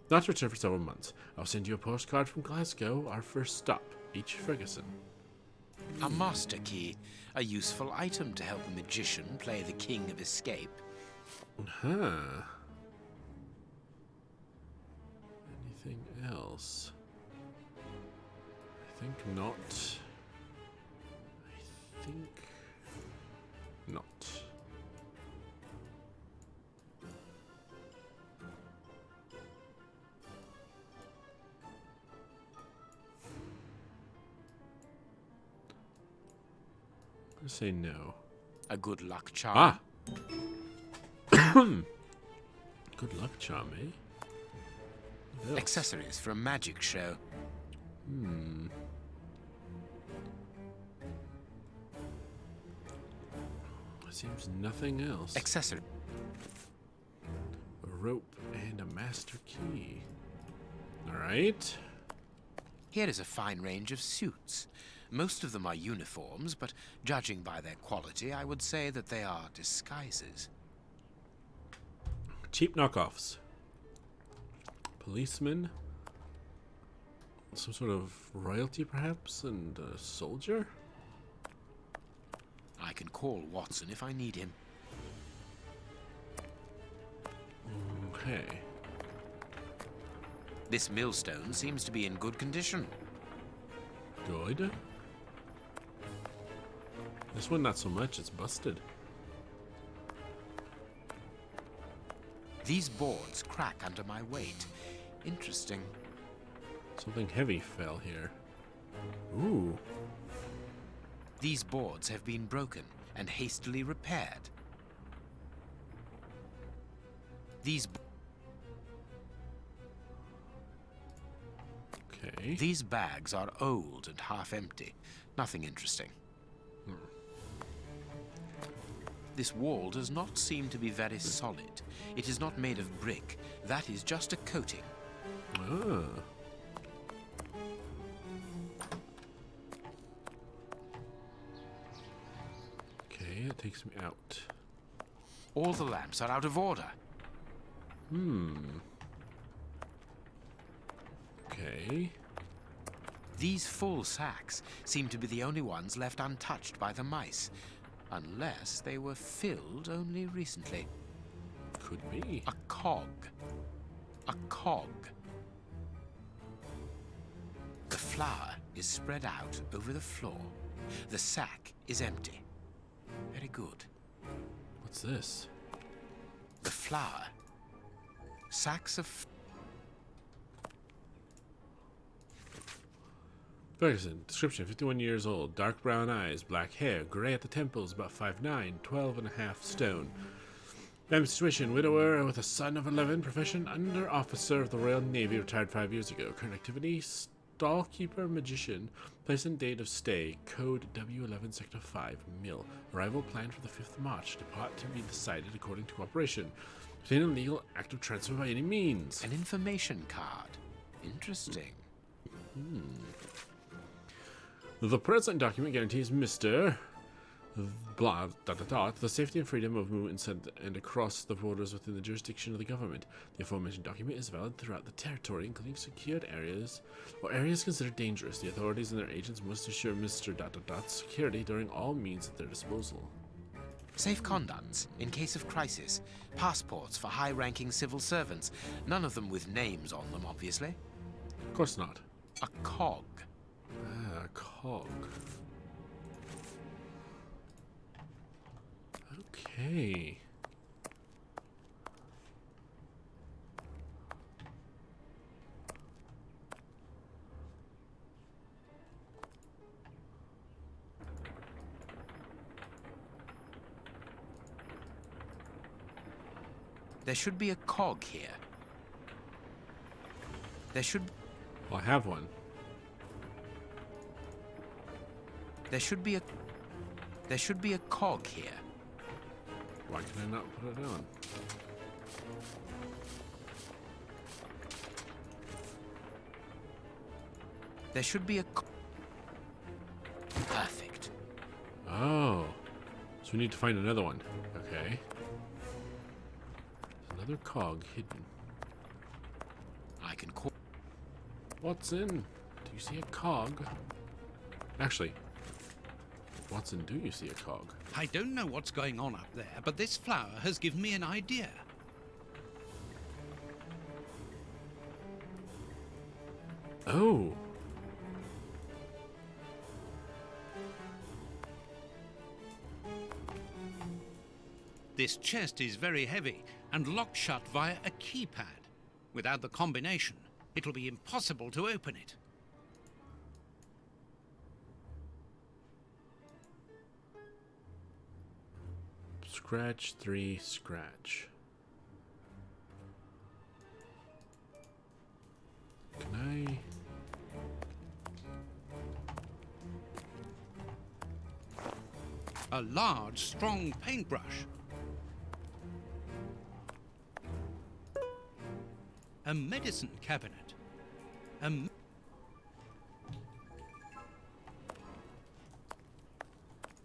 not to return for several months. I'll send you a postcard from Glasgow, our first stop. H. Ferguson. A master key, a useful item to help a magician play the king of escape. Huh. Anything else? I think not. I think not. I say no. A good luck charm. Ah! Good luck charm, eh? What else? Accessories for a magic show. Seems nothing else. Accessory. A rope and a master key. Alright. Here is a fine range of suits. Most of them are uniforms, but judging by their quality, I would say that they are disguises. Cheap knockoffs. Policeman. Some sort of royalty, perhaps, and a soldier? I can call Watson if I need him. Okay. This millstone seems to be in good condition. Good. This one, not so much. It's busted. These boards crack under my weight. Interesting. Something heavy fell here. Ooh. These boards have been broken and hastily repaired. Okay. These bags are old and half empty. Nothing interesting. This wall does not seem to be very solid. It is not made of brick. That is just a coating. Ah. Okay, it takes me out. All the lamps are out of order. Okay. These full sacks seem to be the only ones left untouched by the mice, unless they were filled only recently. Could be. A cog. A cog. The flour is spread out over the floor. The sack is empty. Very good. What's this? The flour. Sacks of... Ferguson. Description: 51 years old, dark brown eyes, black hair, gray at the temples, about 5'9", 12.5 stone. Family situation: widower with a son of 11. Profession: under officer of the Royal Navy, retired 5 years ago. Current activity: stallkeeper, magician. Place and date of stay: code W11 sector 5 Mill. Arrival planned for the 5th March. Depart to be decided according to cooperation. Obtain a legal active transfer by any means. An information card. Interesting. The present document guarantees Mr. blah, the safety and freedom of movement and across the borders within the jurisdiction of the government. The aforementioned document is valid throughout the territory, including secured areas or areas considered dangerous. The authorities and their agents must assure Mr. security during all means at their disposal. Safe conducts in case of crisis. Passports for high-ranking civil servants. None of them with names on them, obviously. Of course not. A cog. Ah, a cog. Okay. There should be a cog here. There should... Well, I have one. There should be a cog here. Why can I not put it on? There should be a... Perfect. Oh. So we need to find another one. Okay. There's another cog hidden. I can call... Watson, do you see a cog? Actually, Watson, do you see a cog? I don't know what's going on up there, but this flower has given me an idea. Oh. This chest is very heavy and locked shut via a keypad. Without the combination, it'll be impossible to open it. Scratch 3, scratch. Can I... A large, strong paintbrush. A medicine cabinet.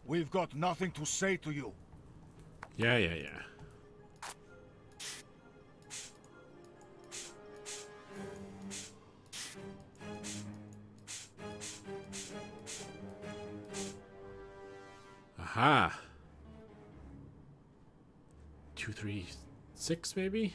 We've got nothing to say to you. Yeah. Aha. 2, 3, 6 maybe?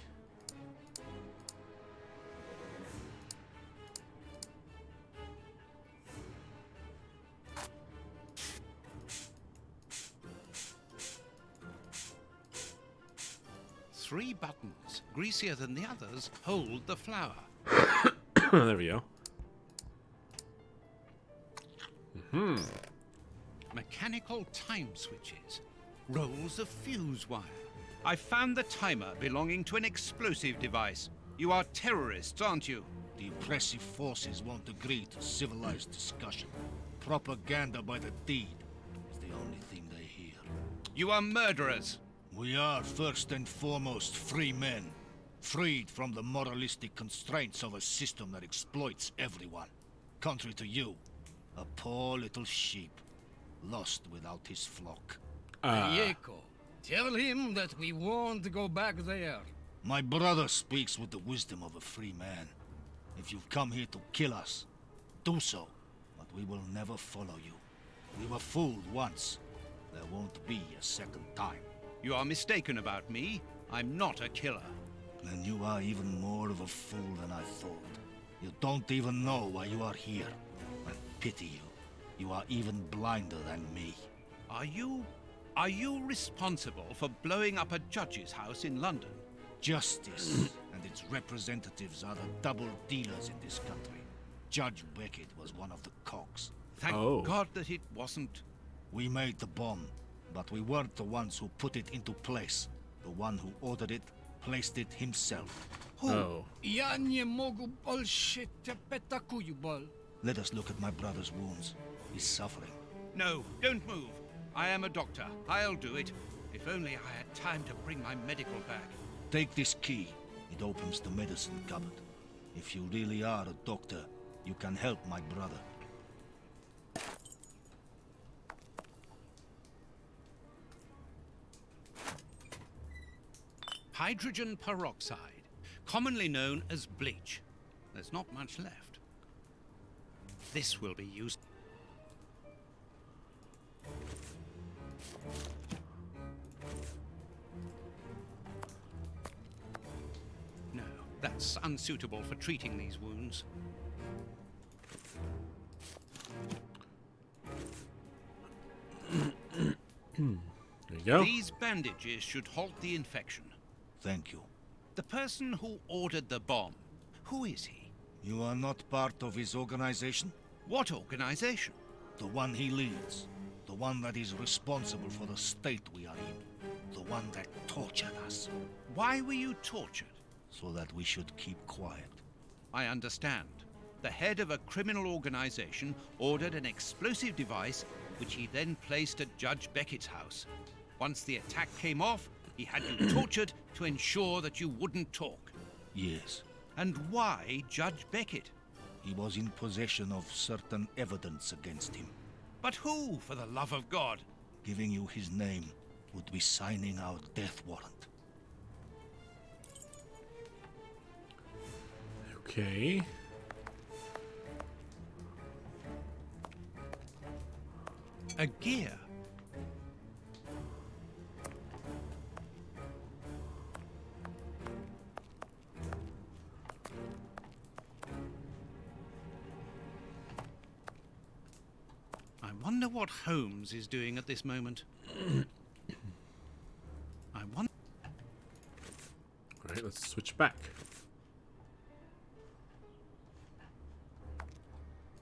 Three buttons, greasier than the others, hold the flower. There we go. Mechanical time switches. Rolls of fuse wire. I found the timer belonging to an explosive device. You are terrorists, aren't you? The oppressive forces won't agree to civilized discussion. Propaganda by the deed is the only thing they hear. You are murderers. We are first and foremost free men, freed from the moralistic constraints of a system that exploits everyone. Contrary to you, a poor little sheep, lost without his flock. Diego, tell him that we won't go back there. My brother speaks with the wisdom of a free man. If you've come here to kill us, do so, but we will never follow you. We were fooled once. There won't be a second time. You are mistaken about me. I'm not a killer. Then you are even more of a fool than I thought. You don't even know why you are here. I pity you. You are even blinder than me. Are you responsible for blowing up a judge's house in London? Justice and its representatives are the double dealers in this country. Judge Beckett was one of the cogs. Thank Oh. God that it wasn't. We made the bomb, but we weren't the ones who put it into place. The one who ordered it placed it himself. Oh. Yan ye mogu bullshit te petakuyubal. Let us look at my brother's wounds. He's suffering. No, don't move. I am a doctor. I'll do it. If only I had time to bring my medical bag. Take this key. It opens the medicine cupboard. If you really are a doctor, you can help my brother. Hydrogen peroxide, commonly known as bleach. There's not much left. This will be used. No, that's unsuitable for treating these wounds. There you go. These bandages should halt the infection. Thank you. The person who ordered the bomb, who is he? You are not part of his organization? What organization? The one he leads. The one that is responsible for the state we are in. The one that tortured us. Why were you tortured? So that we should keep quiet. I understand. The head of a criminal organization ordered an explosive device which he then placed at Judge Beckett's house. Once the attack came off, he had you tortured to ensure that you wouldn't talk. Yes. And why Judge Beckett? He was in possession of certain evidence against him. But who, for the love of God? Giving you his name would be signing our death warrant. Okay. A gear. I wonder what Holmes is doing at this moment. I wonder. Alright, let's switch back.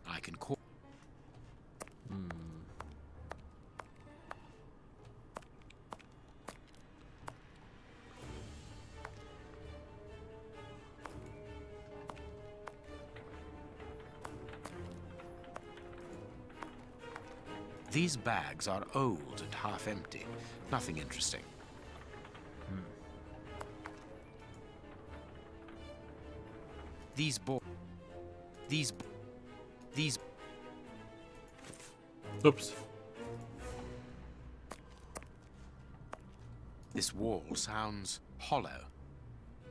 I can call. These bags are old and half empty. Nothing interesting. These Oops. This wall sounds hollow.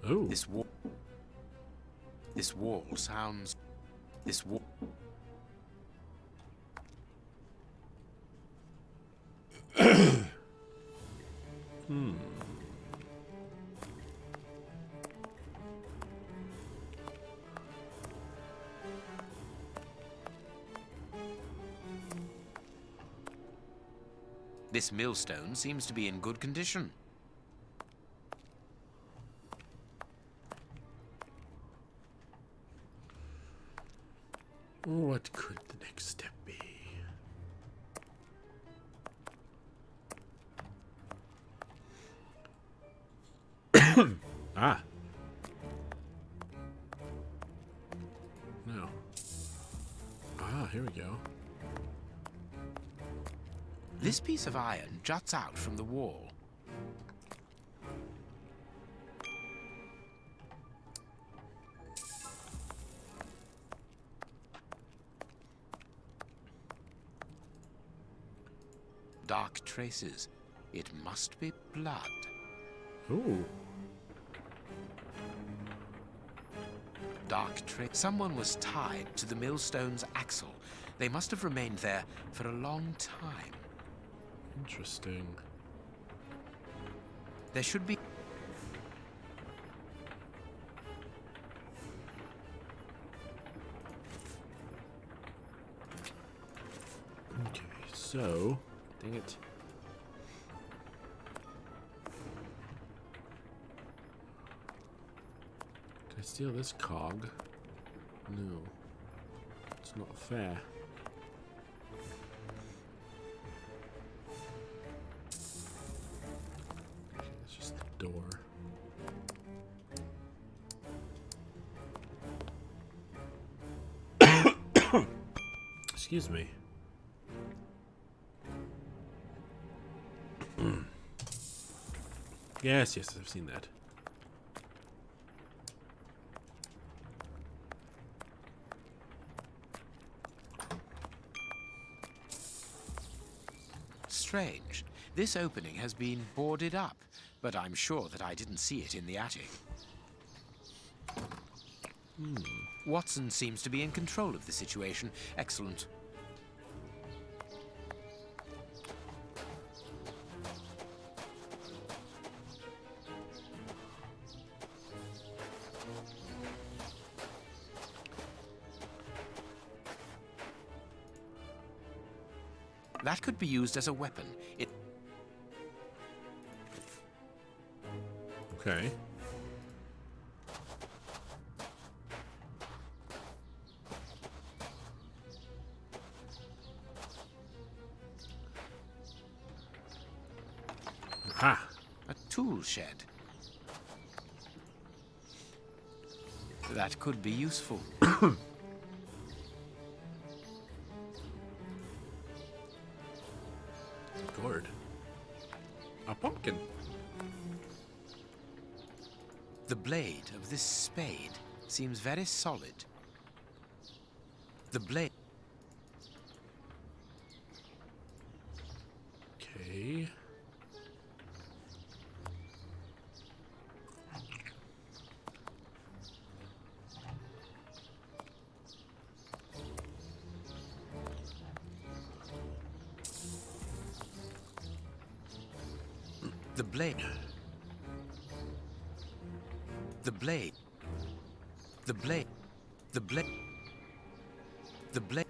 Oh. This wall sounds. This wall. This millstone seems to be in good condition. What could the next step be? Ah. No. Ah, here we go. This piece of iron juts out from the wall. Dark traces. It must be blood. Ooh. Dark trace. Someone was tied to the millstone's axle. They must have remained there for a long time. Interesting. There should be. Okay, so, dang it. Did I steal this cog? No. It's not fair. Okay, it's just the door. Excuse me. Yes, yes, I've seen that. Strange. This opening has been boarded up, but I'm sure that I didn't see it in the attic. Watson seems to be in control of the situation. Excellent. That could be used as a weapon. Okay. Aha! A tool shed. That could be useful. Gourd. A pumpkin. The blade of this spade seems very solid. The blade... Okay. The blade. The blade. The blade. The blade. The blade.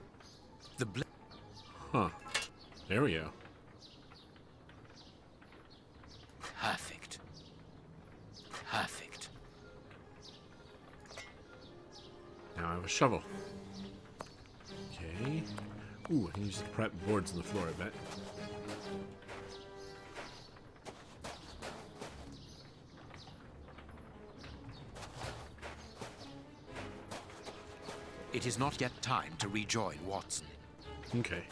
The blade. Huh. There we go. Perfect. Perfect. Now I have a shovel. Okay. Ooh, I can use the prep boards on the floor, I bet. It is not yet time to rejoin Watson. Okay.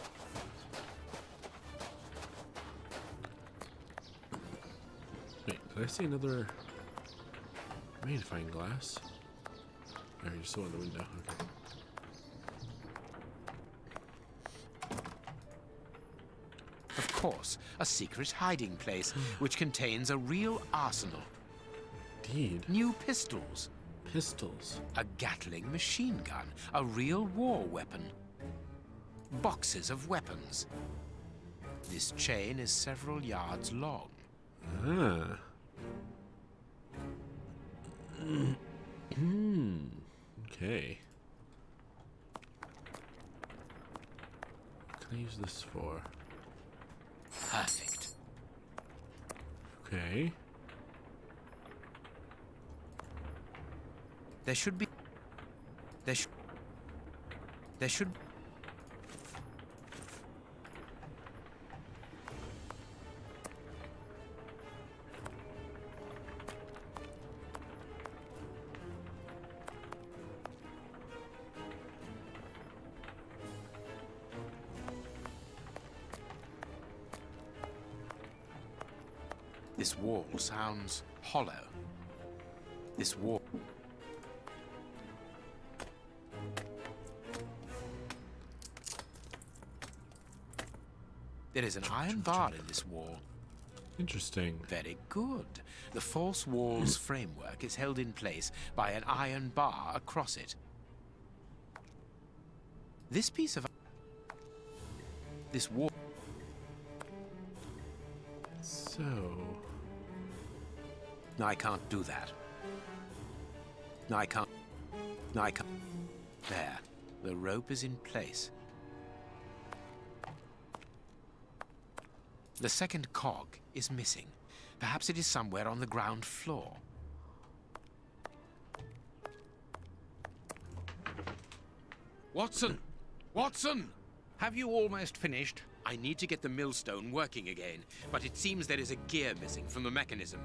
Wait, did I see another magnifying glass? Oh, you saw in the window. Okay. Of course, a secret hiding place which contains a real arsenal. Indeed. New pistols. Pistols. A Gatling machine gun. A real war weapon. Boxes of weapons. This chain is several yards long. Ah. Okay. What can I use this for? Perfect. Okay. There should be... There should... This wall sounds hollow. This wall... There is an iron bar in this wall. Interesting. Very good. The false wall's framework is held in place by an iron bar across it. This piece of... This wall... So... I can't do that. I can't... I can't... There. The rope is in place. The second cog is missing. Perhaps it is somewhere on the ground floor. Watson, Watson! Have you almost finished? I need to get the millstone working again, but it seems there is a gear missing from the mechanism.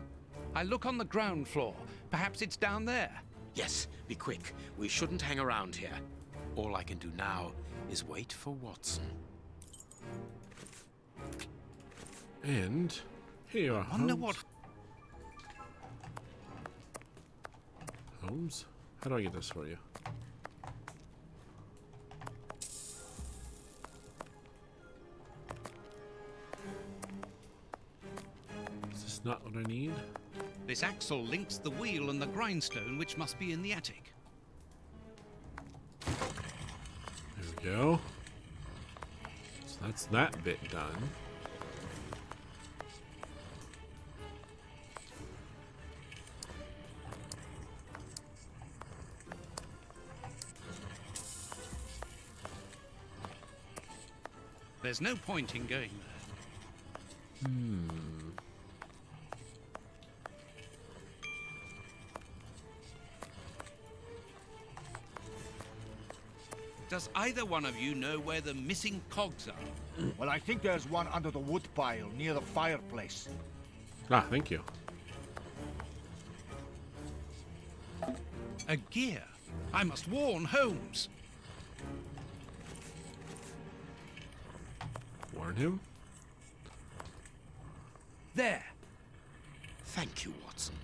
I look on the ground floor. Perhaps it's down there. Yes, be quick. We shouldn't hang around here. All I can do now is wait for Watson. And here you are, Wonder Holmes. what. Holmes? How do I get this for you? Is this not what I need? This axle links the wheel and the grindstone, which must be in the attic. There we go. So that's that bit done. There's no point in going there. Does either one of you know where the missing cogs are? Well, I think there's one under the wood pile near the fireplace. Ah, thank you. A gear. I must warn Holmes. Warn him? There. Thank you, Watson.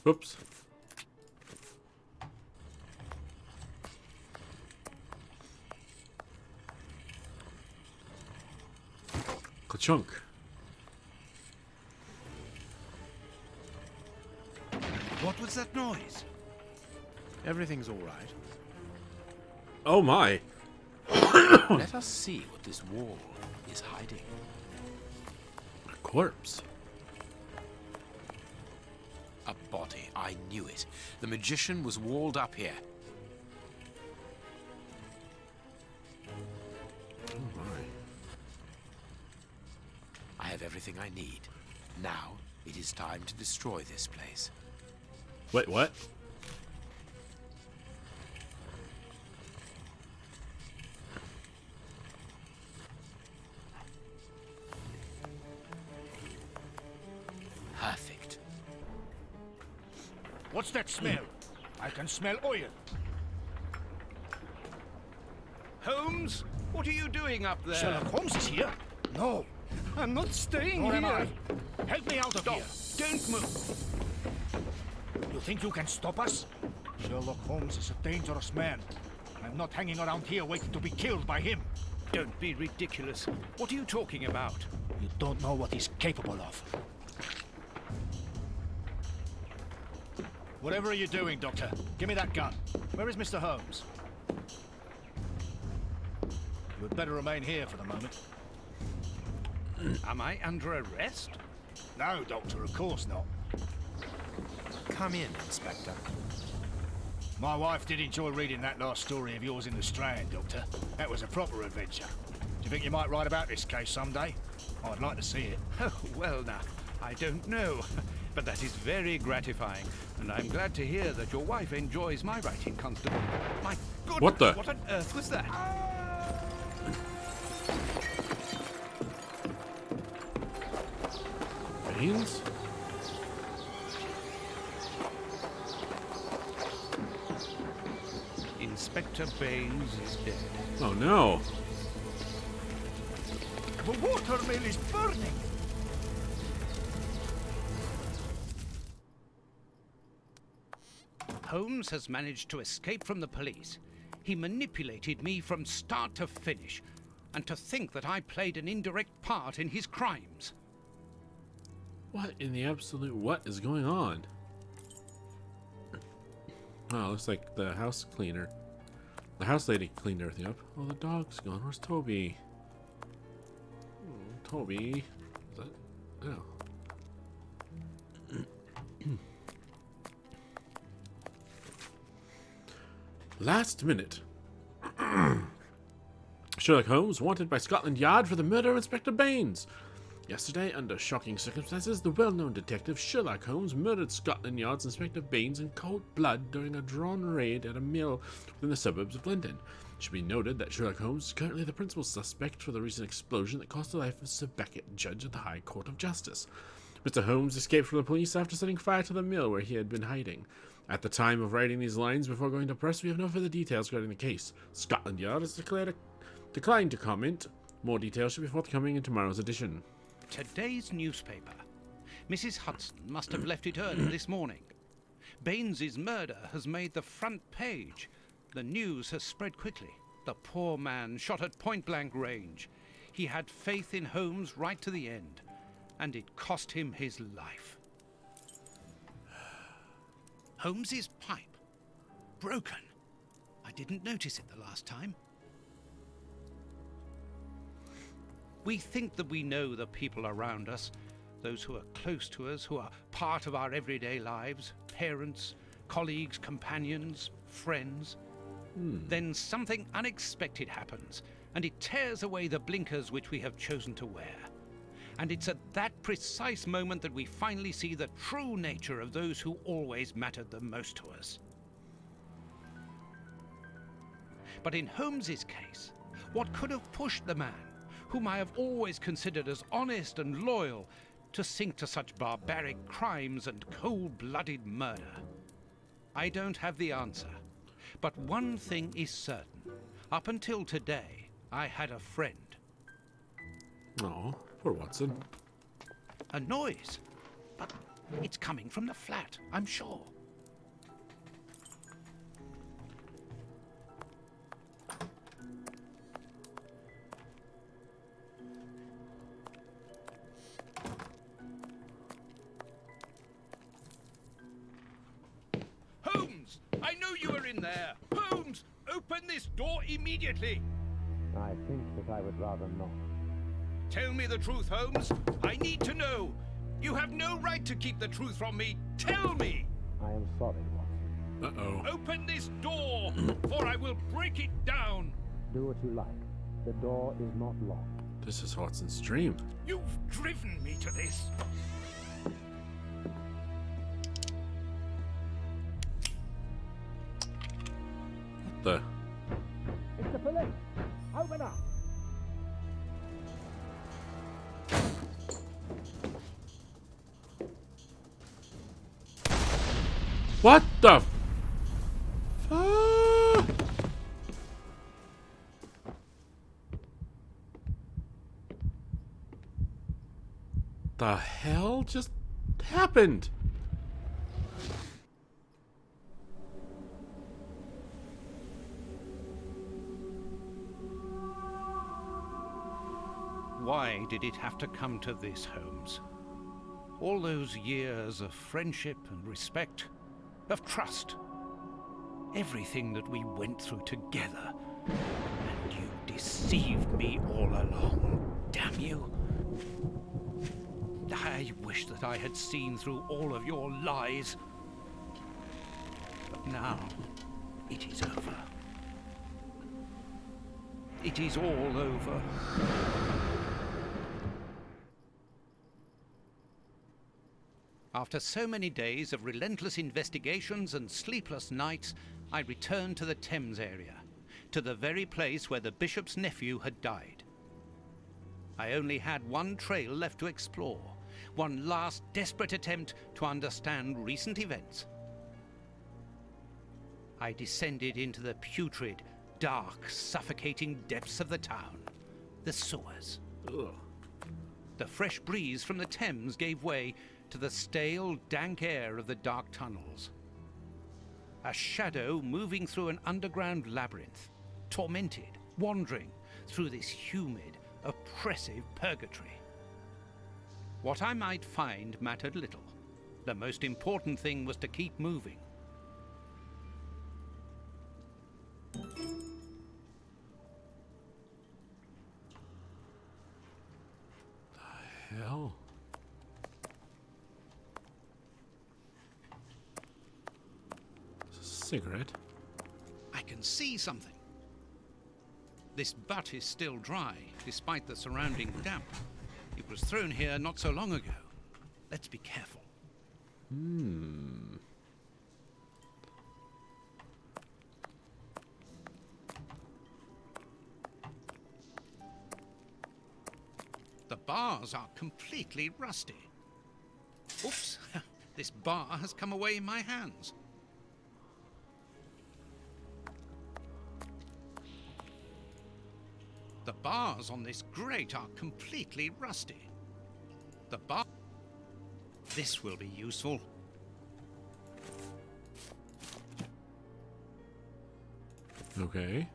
Whoops. Ka-chunk. What was that noise? Everything's all right. Oh my. Let us see what this wall is hiding. A corpse. A body. I knew it. The magician was walled up here. Oh my. I have everything I need. Now, it is time to destroy this place. Wait, what? Perfect. What's that smell? I can smell oil. Holmes, what are you doing up there? Sherlock Holmes is here? No. I'm not staying Nor here. am I. Help me out of Stop. here. Don't move. You think you can stop us? Sherlock Holmes is a dangerous man. I'm not hanging around here waiting to be killed by him. Don't be ridiculous. What are you talking about? You don't know what he's capable of. Whatever are you doing, Doctor? Give me that gun. Where is Mr. Holmes? You had better remain here for the moment. Am I under arrest? No, Doctor, of course not. Come in, Inspector. My wife did enjoy reading that last story of yours in the Strand, Doctor. That was a proper adventure. Do you think you might write about this case someday? I'd like to see it. Oh, well now, I don't know. But that is very gratifying, and I'm glad to hear that your wife enjoys my writing, Constable. My goodness, What the? what on earth was that? Baines? Inspector Baines is dead. Oh no. The watermill is burning! Holmes has managed to escape from the police. He manipulated me from start to finish. And to think that I played an indirect part in his crimes. What in the absolute what is going on? Oh, looks like the house cleaner. The house lady cleaned everything up. Oh, the dog's gone. Where's Toby? Oh, Toby. Is that... Oh. Last minute. Sherlock Holmes wanted by Scotland Yard for the murder of Inspector Baines. Yesterday, under shocking circumstances, the well-known detective Sherlock Holmes murdered Scotland Yard's Inspector Baines in cold blood during a drawn raid at a mill within the suburbs of London. It should be noted that Sherlock Holmes is currently the principal suspect for the recent explosion that cost the life of Sir Becket, judge at the High Court of Justice. Mr. Holmes escaped from the police after setting fire to the mill where he had been hiding. At the time of writing these lines before going to press, we have no further details regarding the case. Scotland Yard has declined to comment. More details should be forthcoming in tomorrow's edition. Today's newspaper. Mrs. Hudson must have left it early this morning. Baines's murder has made the front page. The news has spread quickly. The poor man shot at point-blank range. He had faith in Holmes right to the end, and it cost him his life. Holmes's pipe. Broken. I didn't notice it the last time. We think that we know the people around us, those who are close to us, who are part of our everyday lives, parents, colleagues, companions, friends. Then something unexpected happens, and it tears away the blinkers which we have chosen to wear. And it's at that precise moment that we finally see the true nature of those who always mattered the most to us. But in Holmes's case, what could have pushed the man, whom I have always considered as honest and loyal, to sink to such barbaric crimes and cold-blooded murder? I don't have the answer, but one thing is certain. Up until today, I had a friend. Oh, poor Watson. A noise, but it's coming from the flat, I'm sure. Holmes! I know you are in there! Holmes! Open this door immediately! I think that I would rather not. Tell me the truth, Holmes. I need to know. You have no right to keep the truth from me. Tell me! I am sorry, Watson. Uh-oh. Open this door, or I will break it down! Do what you like. The door is not locked. This is Watson's dream. You've driven me to this. What the? It's the police! Open up! What the fuck? The hell just happened? Why did it have to come to this, Holmes? All those years of friendship and respect, of trust. Everything that we went through together. And you deceived me all along. Damn you. I wish that I had seen through all of your lies. But now, it is over. It is all over. After so many days of relentless investigations and sleepless nights, I returned to the Thames area, to the very place where the bishop's nephew had died. I only had one trail left to explore, one last desperate attempt to understand recent events. I descended into the putrid, dark, suffocating depths of the town, the sewers. Ugh. The fresh breeze from the Thames gave way to the stale, dank air of the dark tunnels. A shadow moving through an underground labyrinth, tormented, wandering through this humid, oppressive purgatory. What I might find mattered little. The most important thing was to keep moving. Hell. Cigarette. I can see something. This butt is still dry, despite the surrounding damp. It was thrown here not so long ago. Let's be careful. The bars are completely rusty. Oops, this bar has come away in my hands. The bars on this grate are completely rusty. The bar... This will be useful. Okay.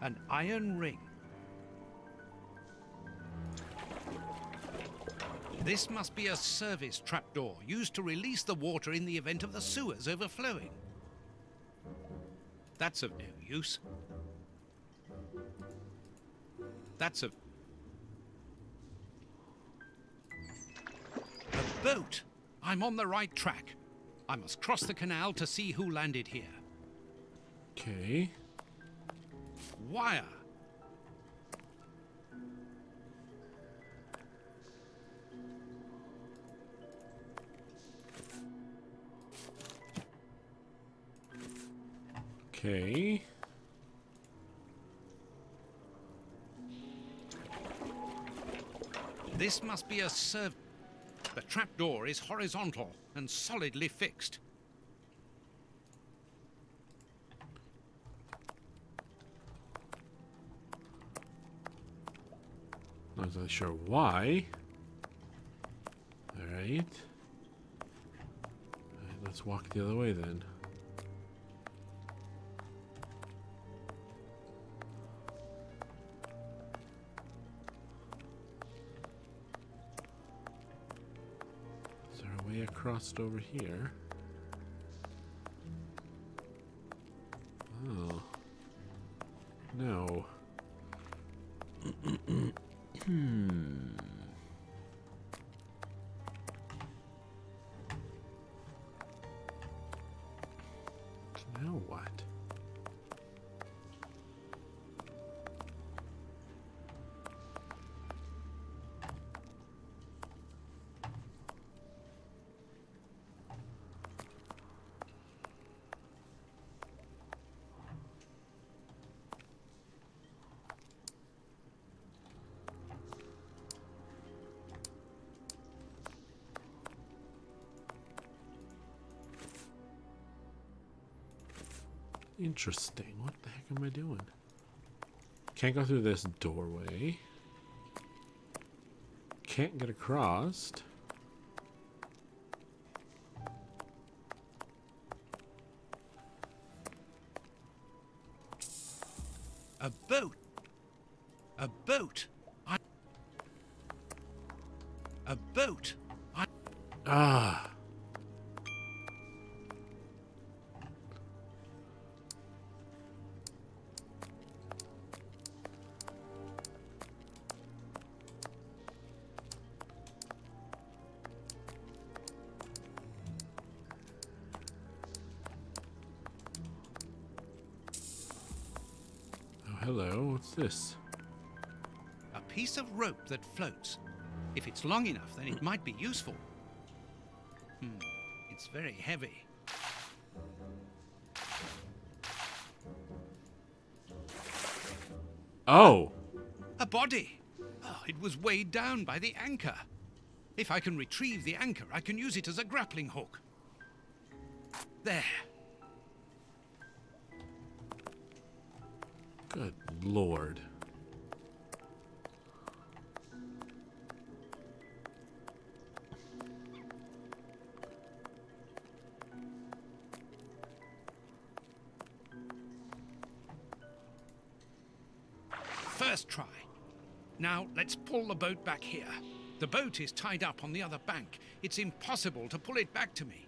An iron ring. This must be a service trapdoor used to release the water in the event of the sewers overflowing. That's of no use. That's a boat! I'm on the right track. I must cross the canal to see who landed here. Okay. Wire. Okay. This must be a serv... The trapdoor is horizontal and solidly fixed. Not really sure why. Alright. Let's walk the other way then. Is there a way across over here? Oh. No. Now what? Interesting. What the heck am I doing? Can't go through this doorway. Can't get across. A boat. A boat. A boat. Ah. Hello, what's this? A piece of rope that floats. If it's long enough, then it might be useful. It's very heavy. Oh! A body! Oh, it was weighed down by the anchor. If I can retrieve the anchor, I can use it as a grappling hook. There. Good Lord. First try. Now, let's pull the boat back here. The boat is tied up on the other bank. It's impossible to pull it back to me.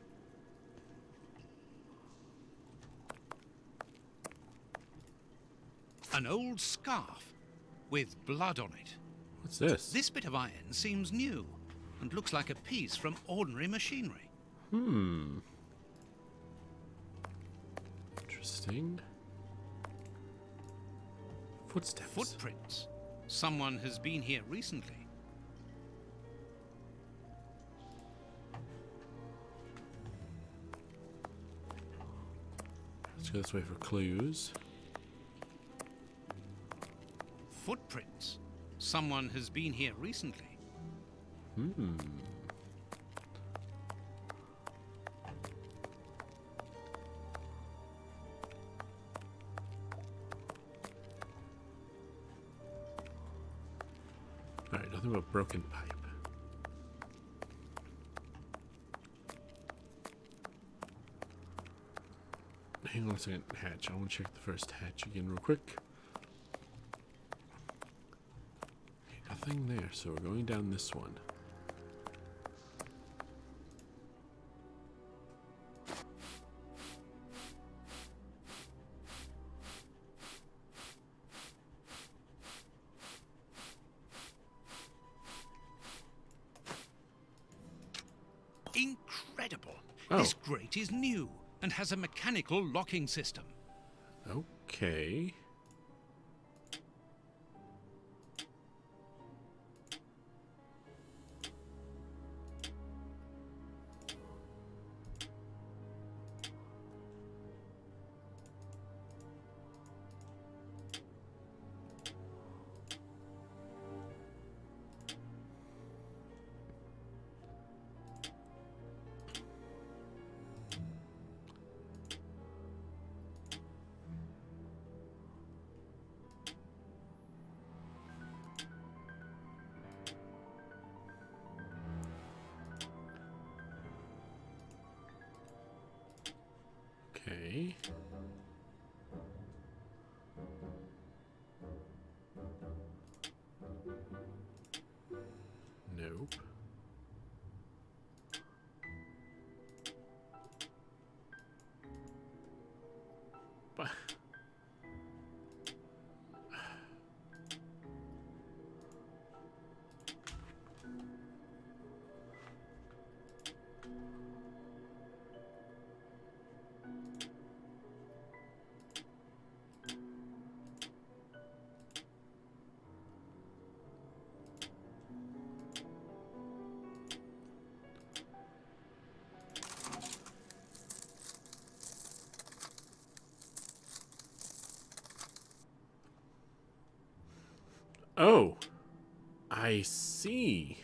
An old scarf with blood on it. What's this? This bit of iron seems new and looks like a piece from ordinary machinery. Interesting. Footsteps. Footprints. Someone has been here recently. Let's go this way for clues. Footprints. Someone has been here recently. Hmm. Alright, nothing but broken pipe. Hang on a second, hatch. I want to check the first hatch again real quick. Okay, nothing there, so we're going down this one. Incredible. Oh. This grate is new and has a mechanical locking system. Okay. Okay. Nope. But oh, I see.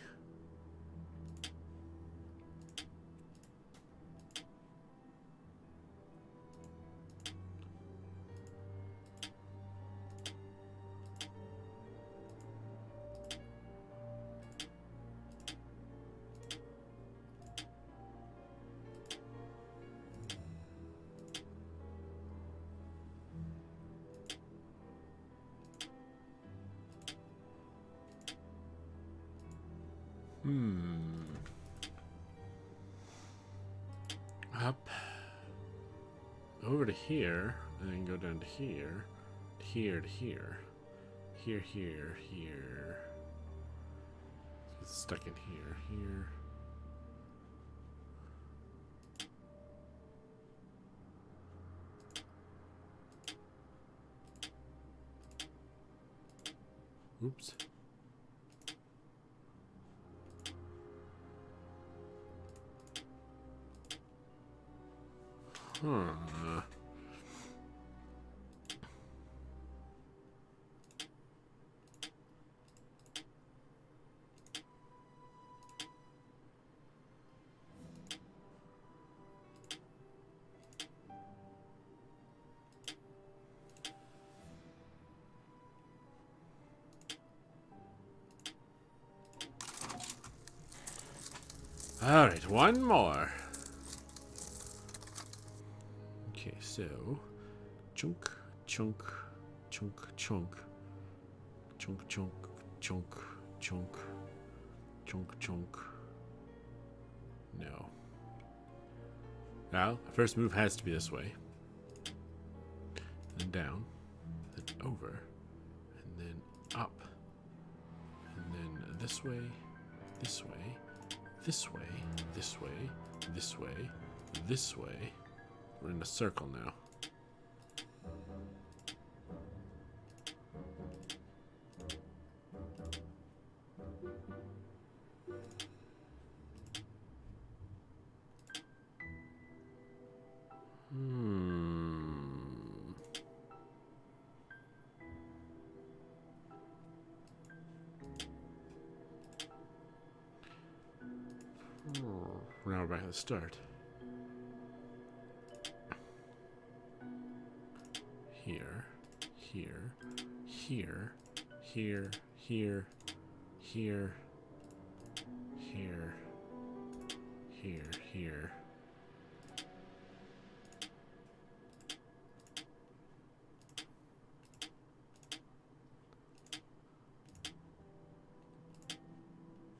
Up. Over to here, and then go down to here. Here to here. Here, here, here. It's stuck in here. Here. Oops. Huh. All right, one more. Okay, so chunk, chunk, chunk, chunk, chunk, chunk, chunk, chunk, chunk, chunk. No. Well, the first move has to be this way. Then down, then over, and then up, and then this way, this way, this way, this way, this way, this way. We're in a circle now. Now we're back at the start. Here, here, here, here, here, here, here, here, here.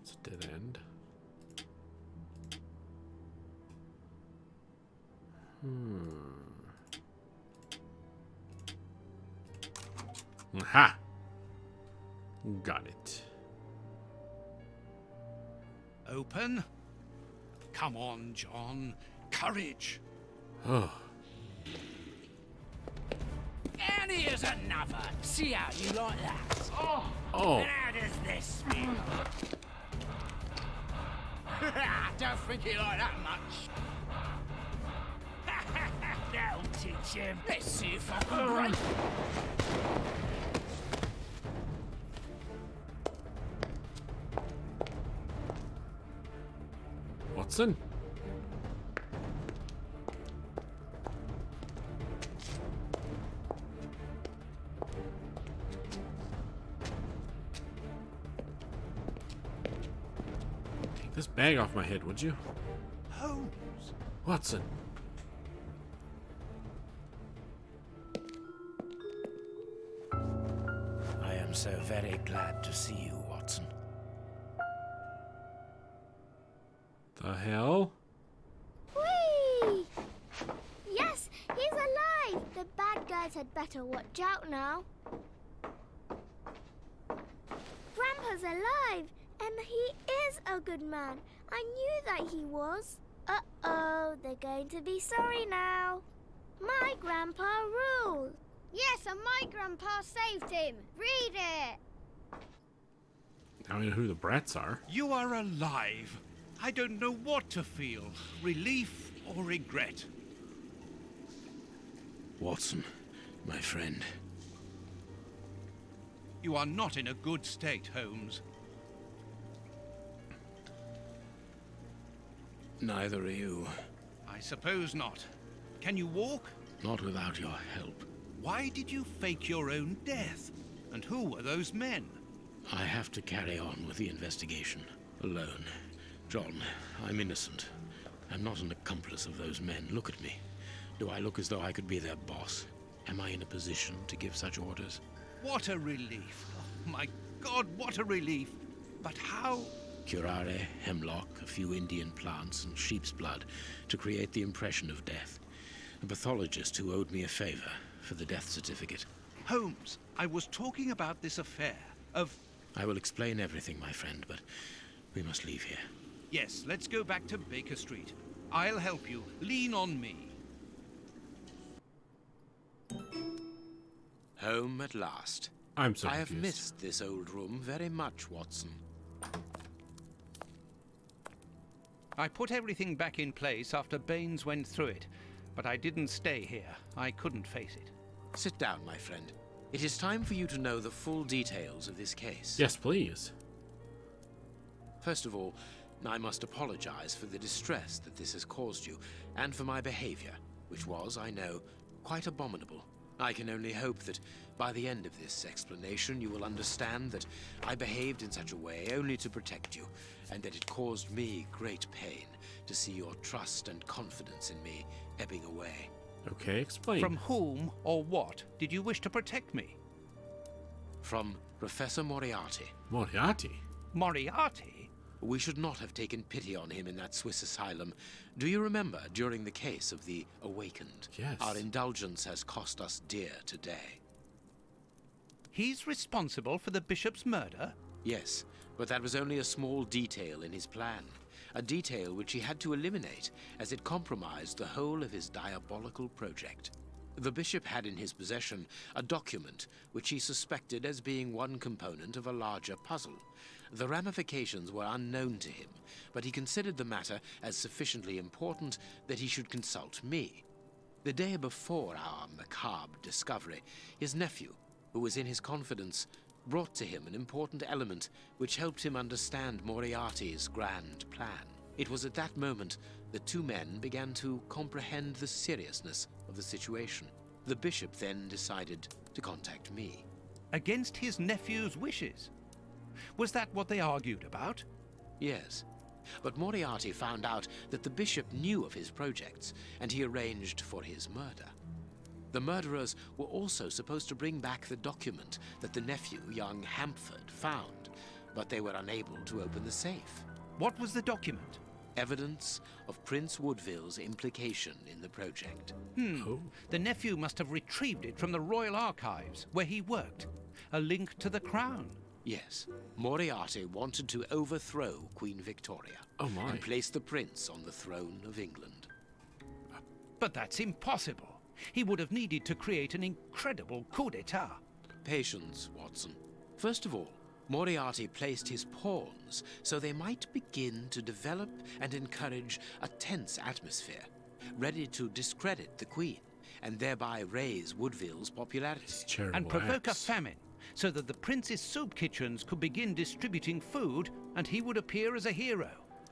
It's a dead end. Aha! Got it. Open? Come on, John. Courage. Oh. And here's another. See how you like that? Oh. And how does this feel? Don't think you like that much. That'll teach him. Let's see if I can break. Watson? Take this bag off my head, would you? Holmes. Watson. I am so very glad to see you, Watson. The hell? Whee! Yes, he's alive! The bad guys had better watch out now. Grandpa's alive, and he is a good man. I knew that he was. Uh-oh, they're going to be sorry now. My grandpa ruled. Yes, and my grandpa saved him. Read it. Now I know who the brats are. You are alive. I don't know what to feel. Relief or regret. Watson, my friend. You are not in a good state, Holmes. Neither are you. I suppose not. Can you walk? Not without your help. Why did you fake your own death? And who were those men? I have to carry on with the investigation. Alone. John, I'm innocent. I'm not an accomplice of those men. Look at me. Do I look as though I could be their boss? Am I in a position to give such orders? What a relief. Oh, my God, what a relief. But how? Curare, hemlock, a few Indian plants, and sheep's blood to create the impression of death. A pathologist who owed me a favor for the death certificate. Holmes, I was talking about this affair of... I will explain everything, my friend, but we must leave here. Yes, let's go back to Baker Street. I'll help you. Lean on me. Home at last. I'm so I have confused. missed this old room very much, Watson. I put everything back in place after Baines went through it, but I didn't stay here. I couldn't face it. Sit down, my friend. It is time for you to know the full details of this case. Yes, please. First of all, I must apologize for the distress that this has caused you, and for my behavior, which was, I know, quite abominable. I can only hope that by the end of this explanation you will understand that I behaved in such a way only to protect you, and that it caused me great pain to see your trust and confidence in me ebbing away. Okay, explain. From whom or what did you wish to protect me? From Professor Moriarty. Moriarty? Moriarty? We should not have taken pity on him in that Swiss asylum. Do you remember during the case of the Awakened? Yes. Our indulgence has cost us dear today. He's responsible for the bishop's murder? Yes, but that was only a small detail in his plan. A detail which he had to eliminate, as it compromised the whole of his diabolical project. The bishop had in his possession a document which he suspected as being one component of a larger puzzle. The ramifications were unknown to him, but he considered the matter as sufficiently important that he should consult me. The day before our macabre discovery, his nephew, who was in his confidence, brought to him an important element which helped him understand Moriarty's grand plan. It was at that moment the two men began to comprehend the seriousness of the situation. The bishop then decided to contact me. Against his nephew's wishes? Was that what they argued about? Yes, but Moriarty found out that the bishop knew of his projects, and he arranged for his murder. The murderers were also supposed to bring back the document that the nephew, young Hampford, found, but they were unable to open the safe. What was the document? Evidence of Prince Woodville's implication in the project. The nephew must have retrieved it from the Royal Archives, where he worked. A link to the crown. Yes, Moriarty wanted to overthrow Queen Victoria and place the prince on the throne of England. But that's impossible. He would have needed to create an incredible coup d'etat. Patience, Watson. First of all, Moriarty placed his pawns so they might begin to develop and encourage a tense atmosphere, ready to discredit the Queen and thereby raise Woodville's popularity. And provoke a famine, so that the prince's soup kitchens could begin distributing food and he would appear as a hero.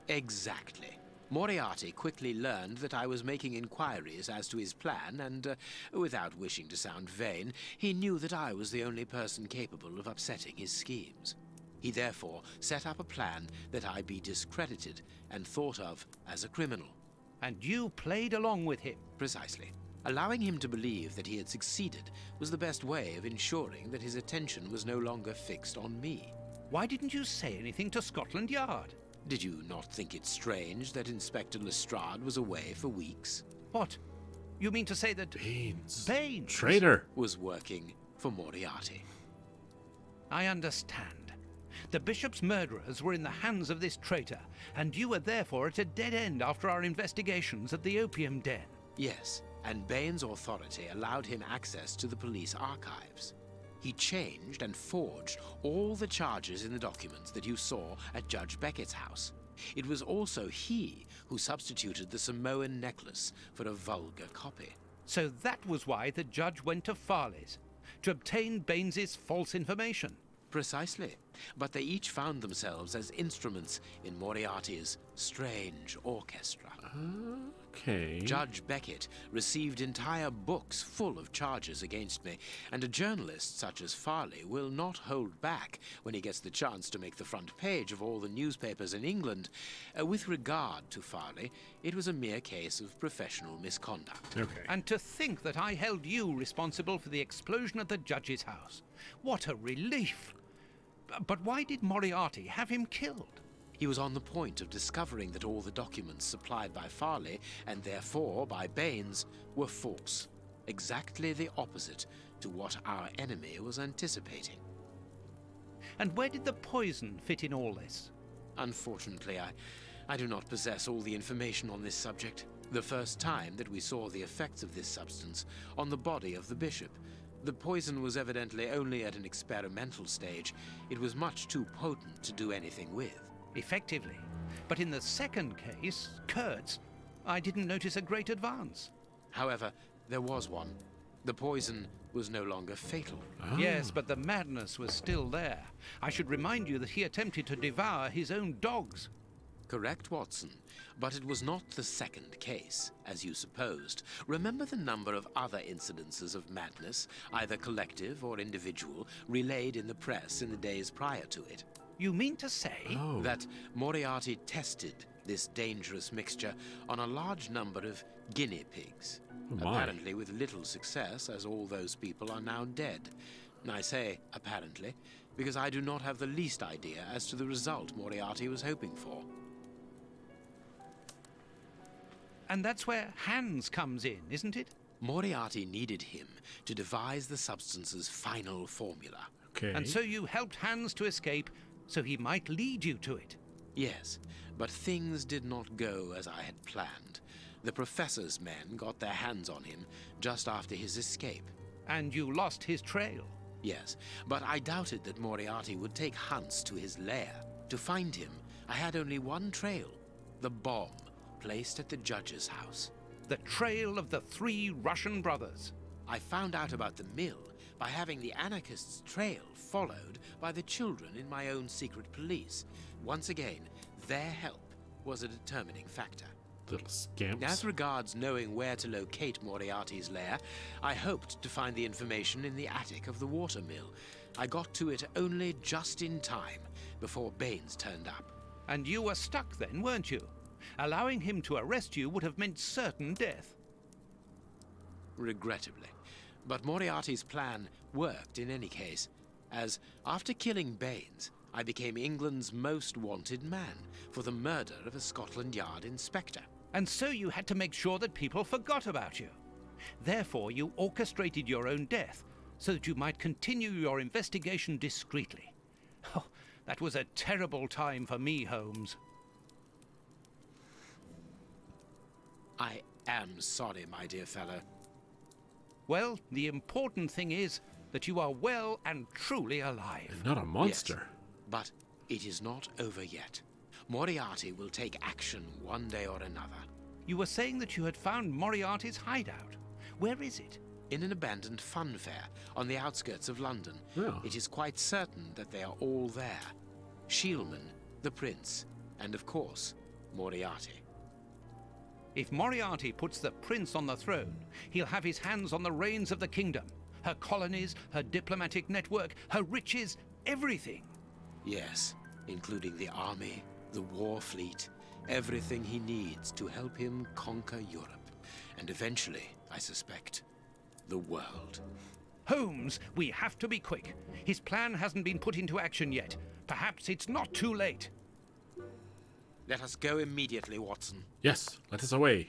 Exactly. Moriarty quickly learned that I was making inquiries as to his plan, and without wishing to sound vain, he knew that I was the only person capable of upsetting his schemes. He therefore set up a plan that I be discredited and thought of as a criminal. And you played along with him? Precisely. Allowing him to believe that he had succeeded was the best way of ensuring that his attention was no longer fixed on me. Why didn't you say anything to Scotland Yard? Did you not think it strange that Inspector Lestrade was away for weeks? What? You mean to say that Baines, traitor, was working for Moriarty? I understand. The bishop's murderers were in the hands of this traitor, and you were therefore at a dead end after our investigations at the opium den. Yes, and Baines' authority allowed him access to the police archives. He changed and forged all the charges in the documents that you saw at Judge Beckett's house. It was also he who substituted the Samoan necklace for a vulgar copy. So that was why the judge went to Farley's, to obtain Baines's false information. Precisely. But they each found themselves as instruments in Moriarty's strange orchestra. Okay. Judge Beckett received entire books full of charges against me, and a journalist such as Farley will not hold back when he gets the chance to make the front page of all the newspapers in England. With regard to Farley, it was a mere case of professional misconduct. Okay. And to think that I held you responsible for the explosion at the judge's house. What a relief! But why did Moriarty have him killed? He was on the point of discovering that all the documents supplied by Farley, and therefore by Baines, were false. Exactly the opposite to what our enemy was anticipating. And where did the poison fit in all this? Unfortunately, I do not possess all the information on this subject. The first time that we saw the effects of this substance on the body of the bishop, the poison was evidently only at an experimental stage. It was much too potent to do anything with. Effectively. But in the second case, Kurtz, I didn't notice a great advance. However, there was one. The poison was no longer fatal. Yes, but the madness was still there. I should remind you that he attempted to devour his own dogs. Correct, Watson. But it was not the second case, as you supposed. Remember the number of other incidences of madness, either collective or individual, relayed in the press in the days prior to it. You mean to say that Moriarty tested this dangerous mixture on a large number of guinea pigs? Apparently with little success, as all those people are now dead. I say apparently, because I do not have the least idea as to the result Moriarty was hoping for. And that's where Hans comes in, isn't it? Moriarty needed him to devise the substance's final formula. Okay. And so you helped Hans to escape, so he might lead you to it. Yes, but things did not go as I had planned. The professor's men got their hands on him just after his escape. And you lost his trail. Yes, but I doubted that Moriarty would take hunts to his lair. To find him, I had only one trail, the bomb placed at the judge's house. The trail of the 3 Russian brothers. I found out about the mill by having the anarchists' trail followed by the children in my own secret police. Once again, their help was a determining factor. Little scamps. As regards knowing where to locate Moriarty's lair, I hoped to find the information in the attic of the watermill. I got to it only just in time, before Baines turned up. And you were stuck then, weren't you? Allowing him to arrest you would have meant certain death. Regrettably. But Moriarty's plan worked in any case, as after killing Baines, I became England's most wanted man for the murder of a Scotland Yard inspector. And so you had to make sure that people forgot about you. Therefore, you orchestrated your own death, so that you might continue your investigation discreetly. Oh, that was a terrible time for me, Holmes. I am sorry, my dear fellow. Well, the important thing is that you are well and truly alive. And not a monster. Yes, but it is not over yet. Moriarty will take action one day or another. You were saying that you had found Moriarty's hideout. Where is it? In an abandoned fun fair on the outskirts of London. Oh. It is quite certain that they are all there. Shielman, the prince, and of course, Moriarty. If Moriarty puts the prince on the throne, he'll have his hands on the reins of the kingdom. Her colonies, her diplomatic network, her riches, everything. Yes, including the army, the war fleet, everything he needs to help him conquer Europe. And eventually, I suspect, the world. Holmes, we have to be quick. His plan hasn't been put into action yet. Perhaps it's not too late. Let us go immediately, Watson. Yes, let us away.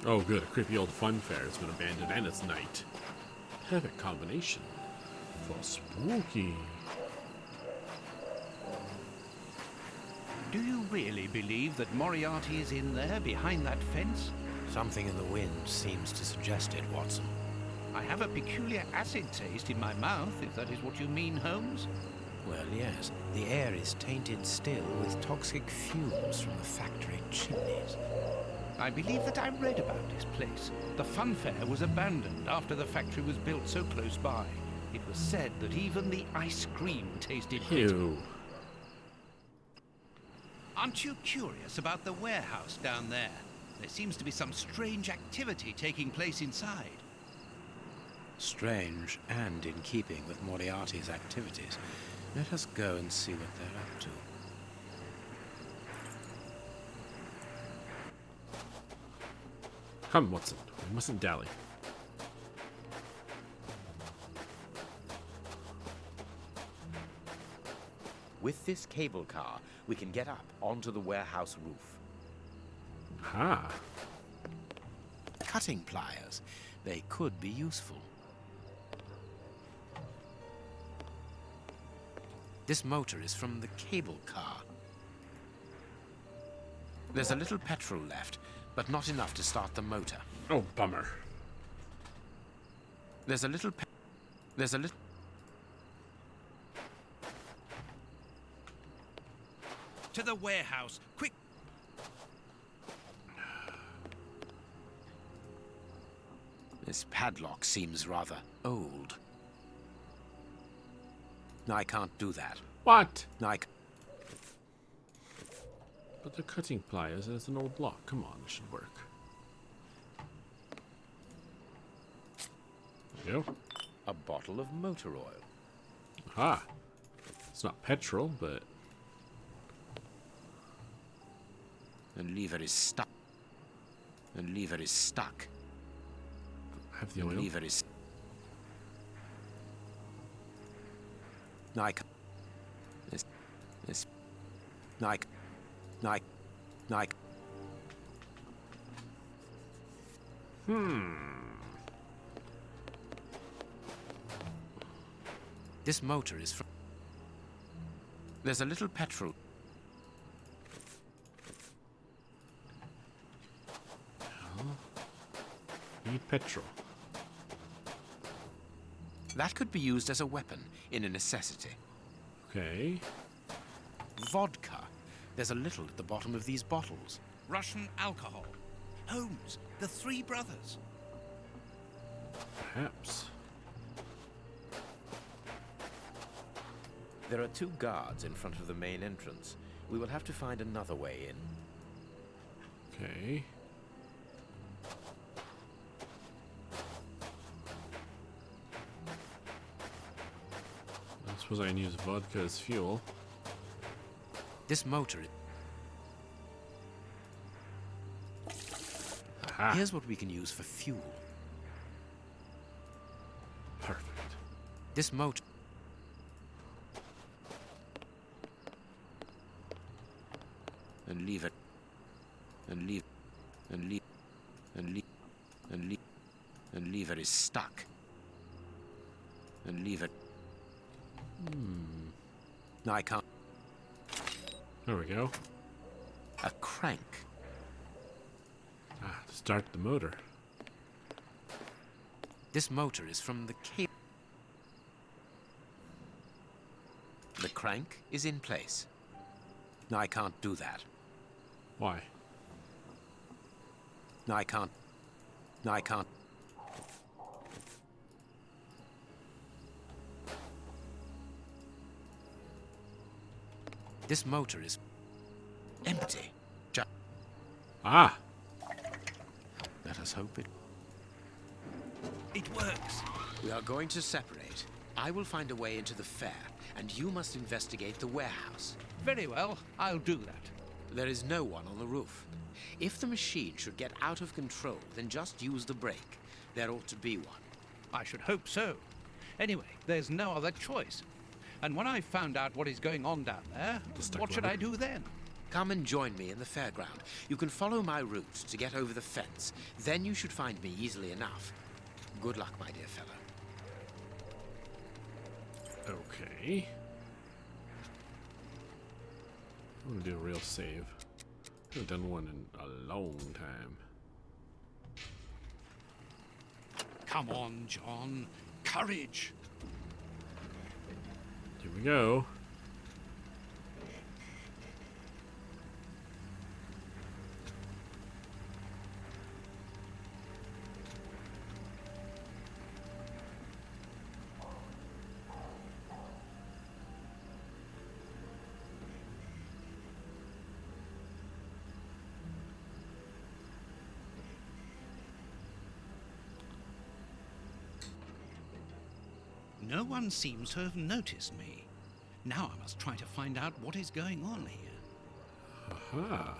Oh good, a creepy old fun fair has been abandoned and it's night. Perfect combination for spooky. Do you really believe that Moriarty is in there behind that fence? Something in the wind seems to suggest it, Watson. I have a peculiar acid taste in my mouth, if that is what you mean, Holmes. Well, yes. The air is tainted still with toxic fumes from the factory chimneys. I believe that I read about this place. The fun fair was abandoned after the factory was built so close by. It was said that even the ice cream tasted bitter. Ew. Aren't you curious about the warehouse down there? There seems to be some strange activity taking place inside. Strange and in keeping with Moriarty's activities. Let us go and see what they're up to. Come, Watson, we mustn't dally. With this cable car, we can get up onto the warehouse roof. Ah. Cutting pliers. They could be useful. This motor is from the cable car. There's a little petrol left, but not enough to start the motor. Oh, bummer. There's a little To the warehouse, quick! This padlock seems rather old. I can't do that. What? But the cutting pliers, and it's an old lock. Come on, this should work. There you go. A bottle of motor oil. Aha. It's not petrol, but... The lever is stuck. The lever is stuck. Have the The oil. lever is... This motor is from... There's a little petrol... Need petrol. That could be used as a weapon in a necessity. Okay. Vodka. There's a little at the bottom of these bottles. Russian alcohol. Holmes, the three brothers. Perhaps. There are 2 guards in front of the main entrance. We will have to find another way in. Okay. I suppose I can use vodka as fuel. This motor... Aha. Here's what we can use for fuel. Perfect. This motor... And leave it. And leave... And leave... And leave... And leave... And lever is stuck. And lever... No, I can't. There we go. A crank. To start the motor. This motor is from the cable. The crank is in place. No, I can't do that. Why? No, I can't. No, I can't. This motor is empty. Ah! Let us hope it... It works. We are going to separate. I will find a way into the fair, and you must investigate the warehouse. Very well, I'll do that. There is no one on the roof. If the machine should get out of control, then just use the brake. There ought to be one. I should hope so. Anyway, there's no other choice. And when I've found out what is going on down there, what should I do then? Come and join me in the fairground. You can follow my route to get over the fence. Then you should find me easily enough. Good luck, my dear fellow. Okay. I'm gonna do a real save. I haven't done one in a long time. Come on, John. Courage. Here we go. No one seems to have noticed me. Now I must try to find out what is going on here. Aha.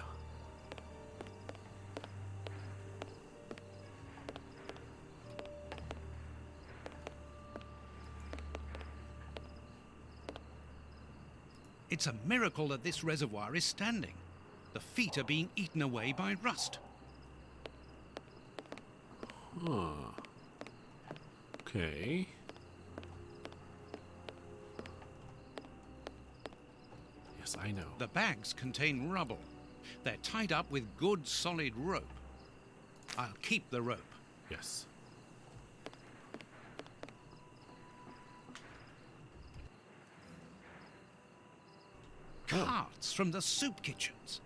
It's a miracle that this reservoir is standing. The feet are being eaten away by rust. Huh. Okay. Yes, I know. The bags contain rubble. They're tied up with good solid rope. I'll keep the rope. Yes. Carts from the soup kitchens.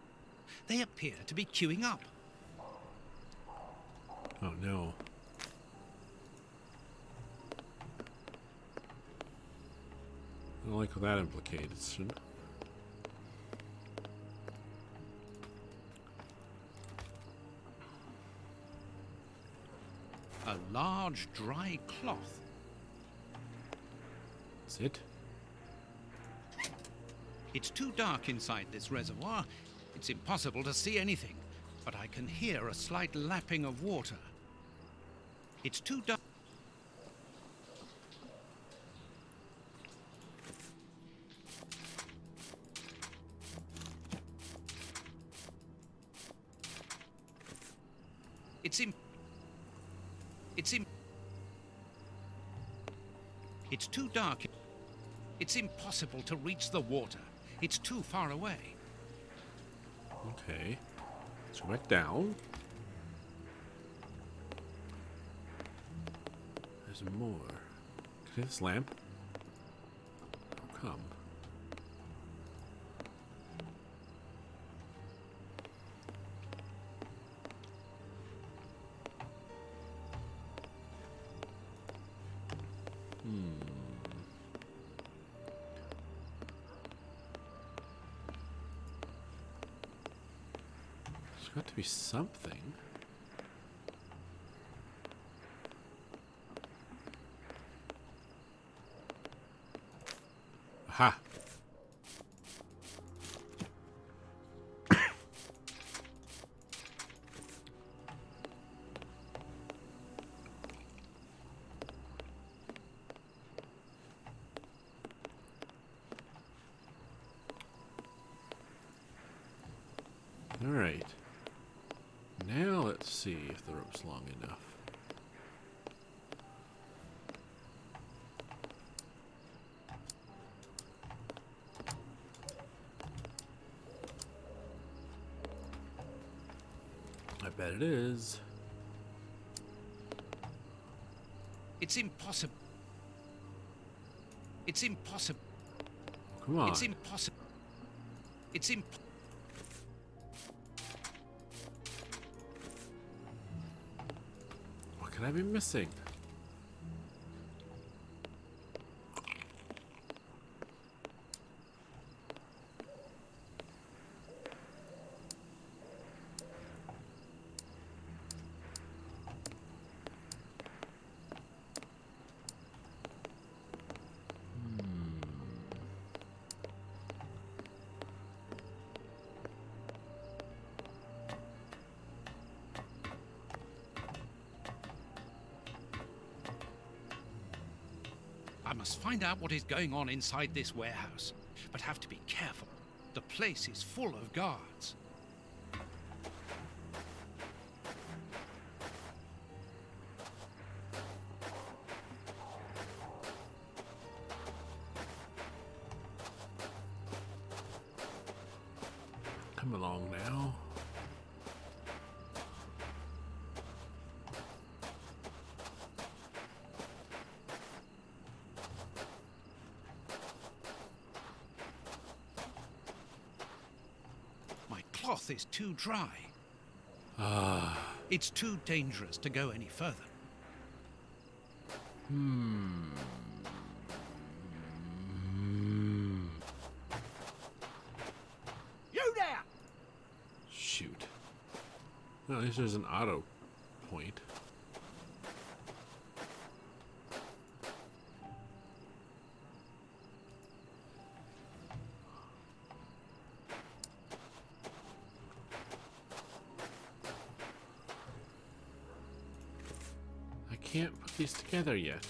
They appear to be queuing up. Oh no. I don't like what that implicates. A large dry cloth. That's it? It's too dark inside this reservoir. It's impossible to see anything, but I can hear a slight lapping of water. It's too dark. It's too dark. It's impossible to reach the water. It's too far away. Okay. Let's go back down. There's more. Can I hit this lamp? Oh, come. There's got to be something. Aha! Alright. Now let's see if the rope's long enough. I bet it is. It's impossible. It's impossible. Come on. It's impossible. It's impossible. What could I be missing? I must find out what is going on inside this warehouse, but have to be careful. The place is full of guards. Come along now. My cloth is too dry. Ah. It's too dangerous to go any further. You there! Shoot. Well, at least there's an auto point. I can't put these together yet.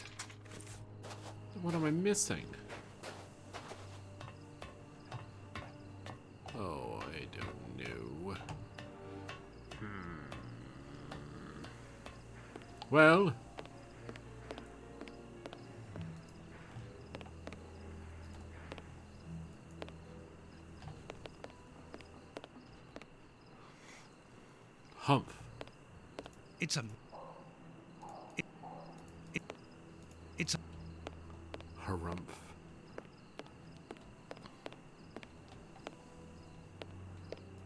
What am I missing? Oh, I don't know. Well, humph. It's a... It's a... Harumph.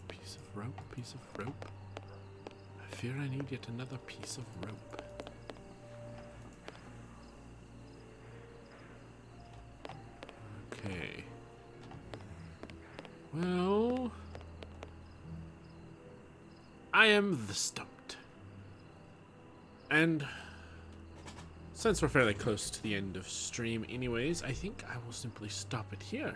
Piece of rope, piece of rope. I fear I need yet another piece of rope. Okay. Well, I am stumped. And since we're fairly close to the end of stream anyways, I think I will simply stop it here.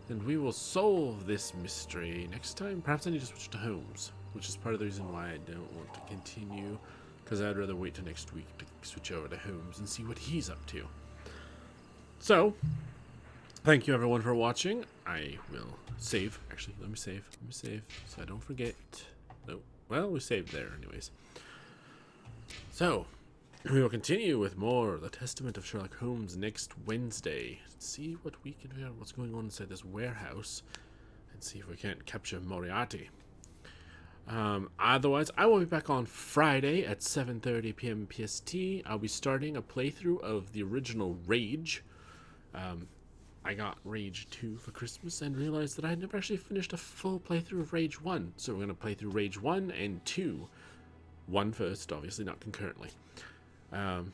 And we will solve this mystery next time. Perhaps I need to switch to Holmes, which is part of the reason why I don't want to continue, because I'd rather wait till next week to switch over to Holmes and see what he's up to. So, thank you everyone for watching. I will save. Actually, let me save so I don't forget. No, well, we saved there anyways. So, We will continue with more The Testament of Sherlock Holmes next Wednesday. See what we can figure out what's going on inside this warehouse and see if we can't capture Moriarty. Otherwise, I will be back on Friday at 7:30 p.m. PST. I'll be starting a playthrough of the original Rage. I got Rage 2 for Christmas and realized that I had never actually finished a full playthrough of Rage 1. So we're going to play through Rage 1 and 2. 1 first, obviously, not concurrently. But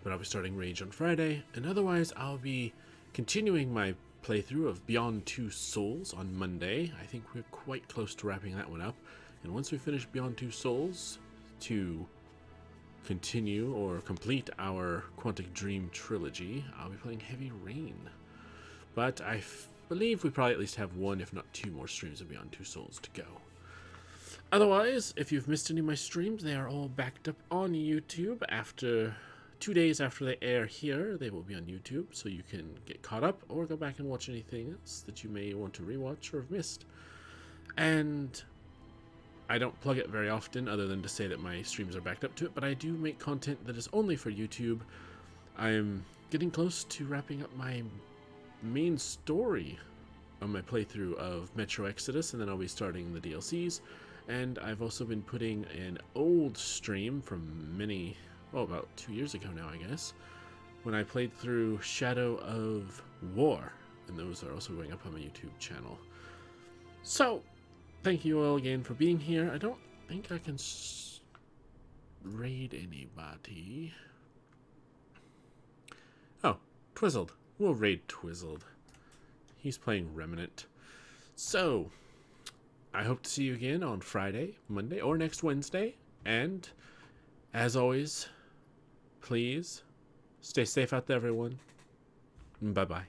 I'll be starting Rage on Friday. And otherwise, I'll be continuing my playthrough of Beyond Two Souls on Monday. I think we're quite close to wrapping that one up. And once we finish Beyond Two Souls, to continue or complete our Quantic Dream trilogy, I'll be playing Heavy Rain. But I believe we probably at least have 1, if not 2 more streams of Beyond Two Souls to go. Otherwise, if you've missed any of my streams, they are all backed up on YouTube. After 2 days after they air here, they will be on YouTube, so you can get caught up or go back and watch anything else that you may want to rewatch or have missed. And I don't plug it very often other than to say that my streams are backed up to it, but I do make content that is only for YouTube. I'm getting close to wrapping up my main story on my playthrough of Metro Exodus, and then I'll be starting the DLCs. And I've also been putting an old stream from about 2 years ago now, I guess, when I played through Shadow of War, and those are also going up on my YouTube channel. So, thank you all again for being here. I don't think I can raid anybody. Oh, Twizzled. We'll raid Twizzled. He's playing Remnant. So, I hope to see you again on Friday, Monday, or next Wednesday. And, as always, please stay safe out there, everyone. Bye-bye.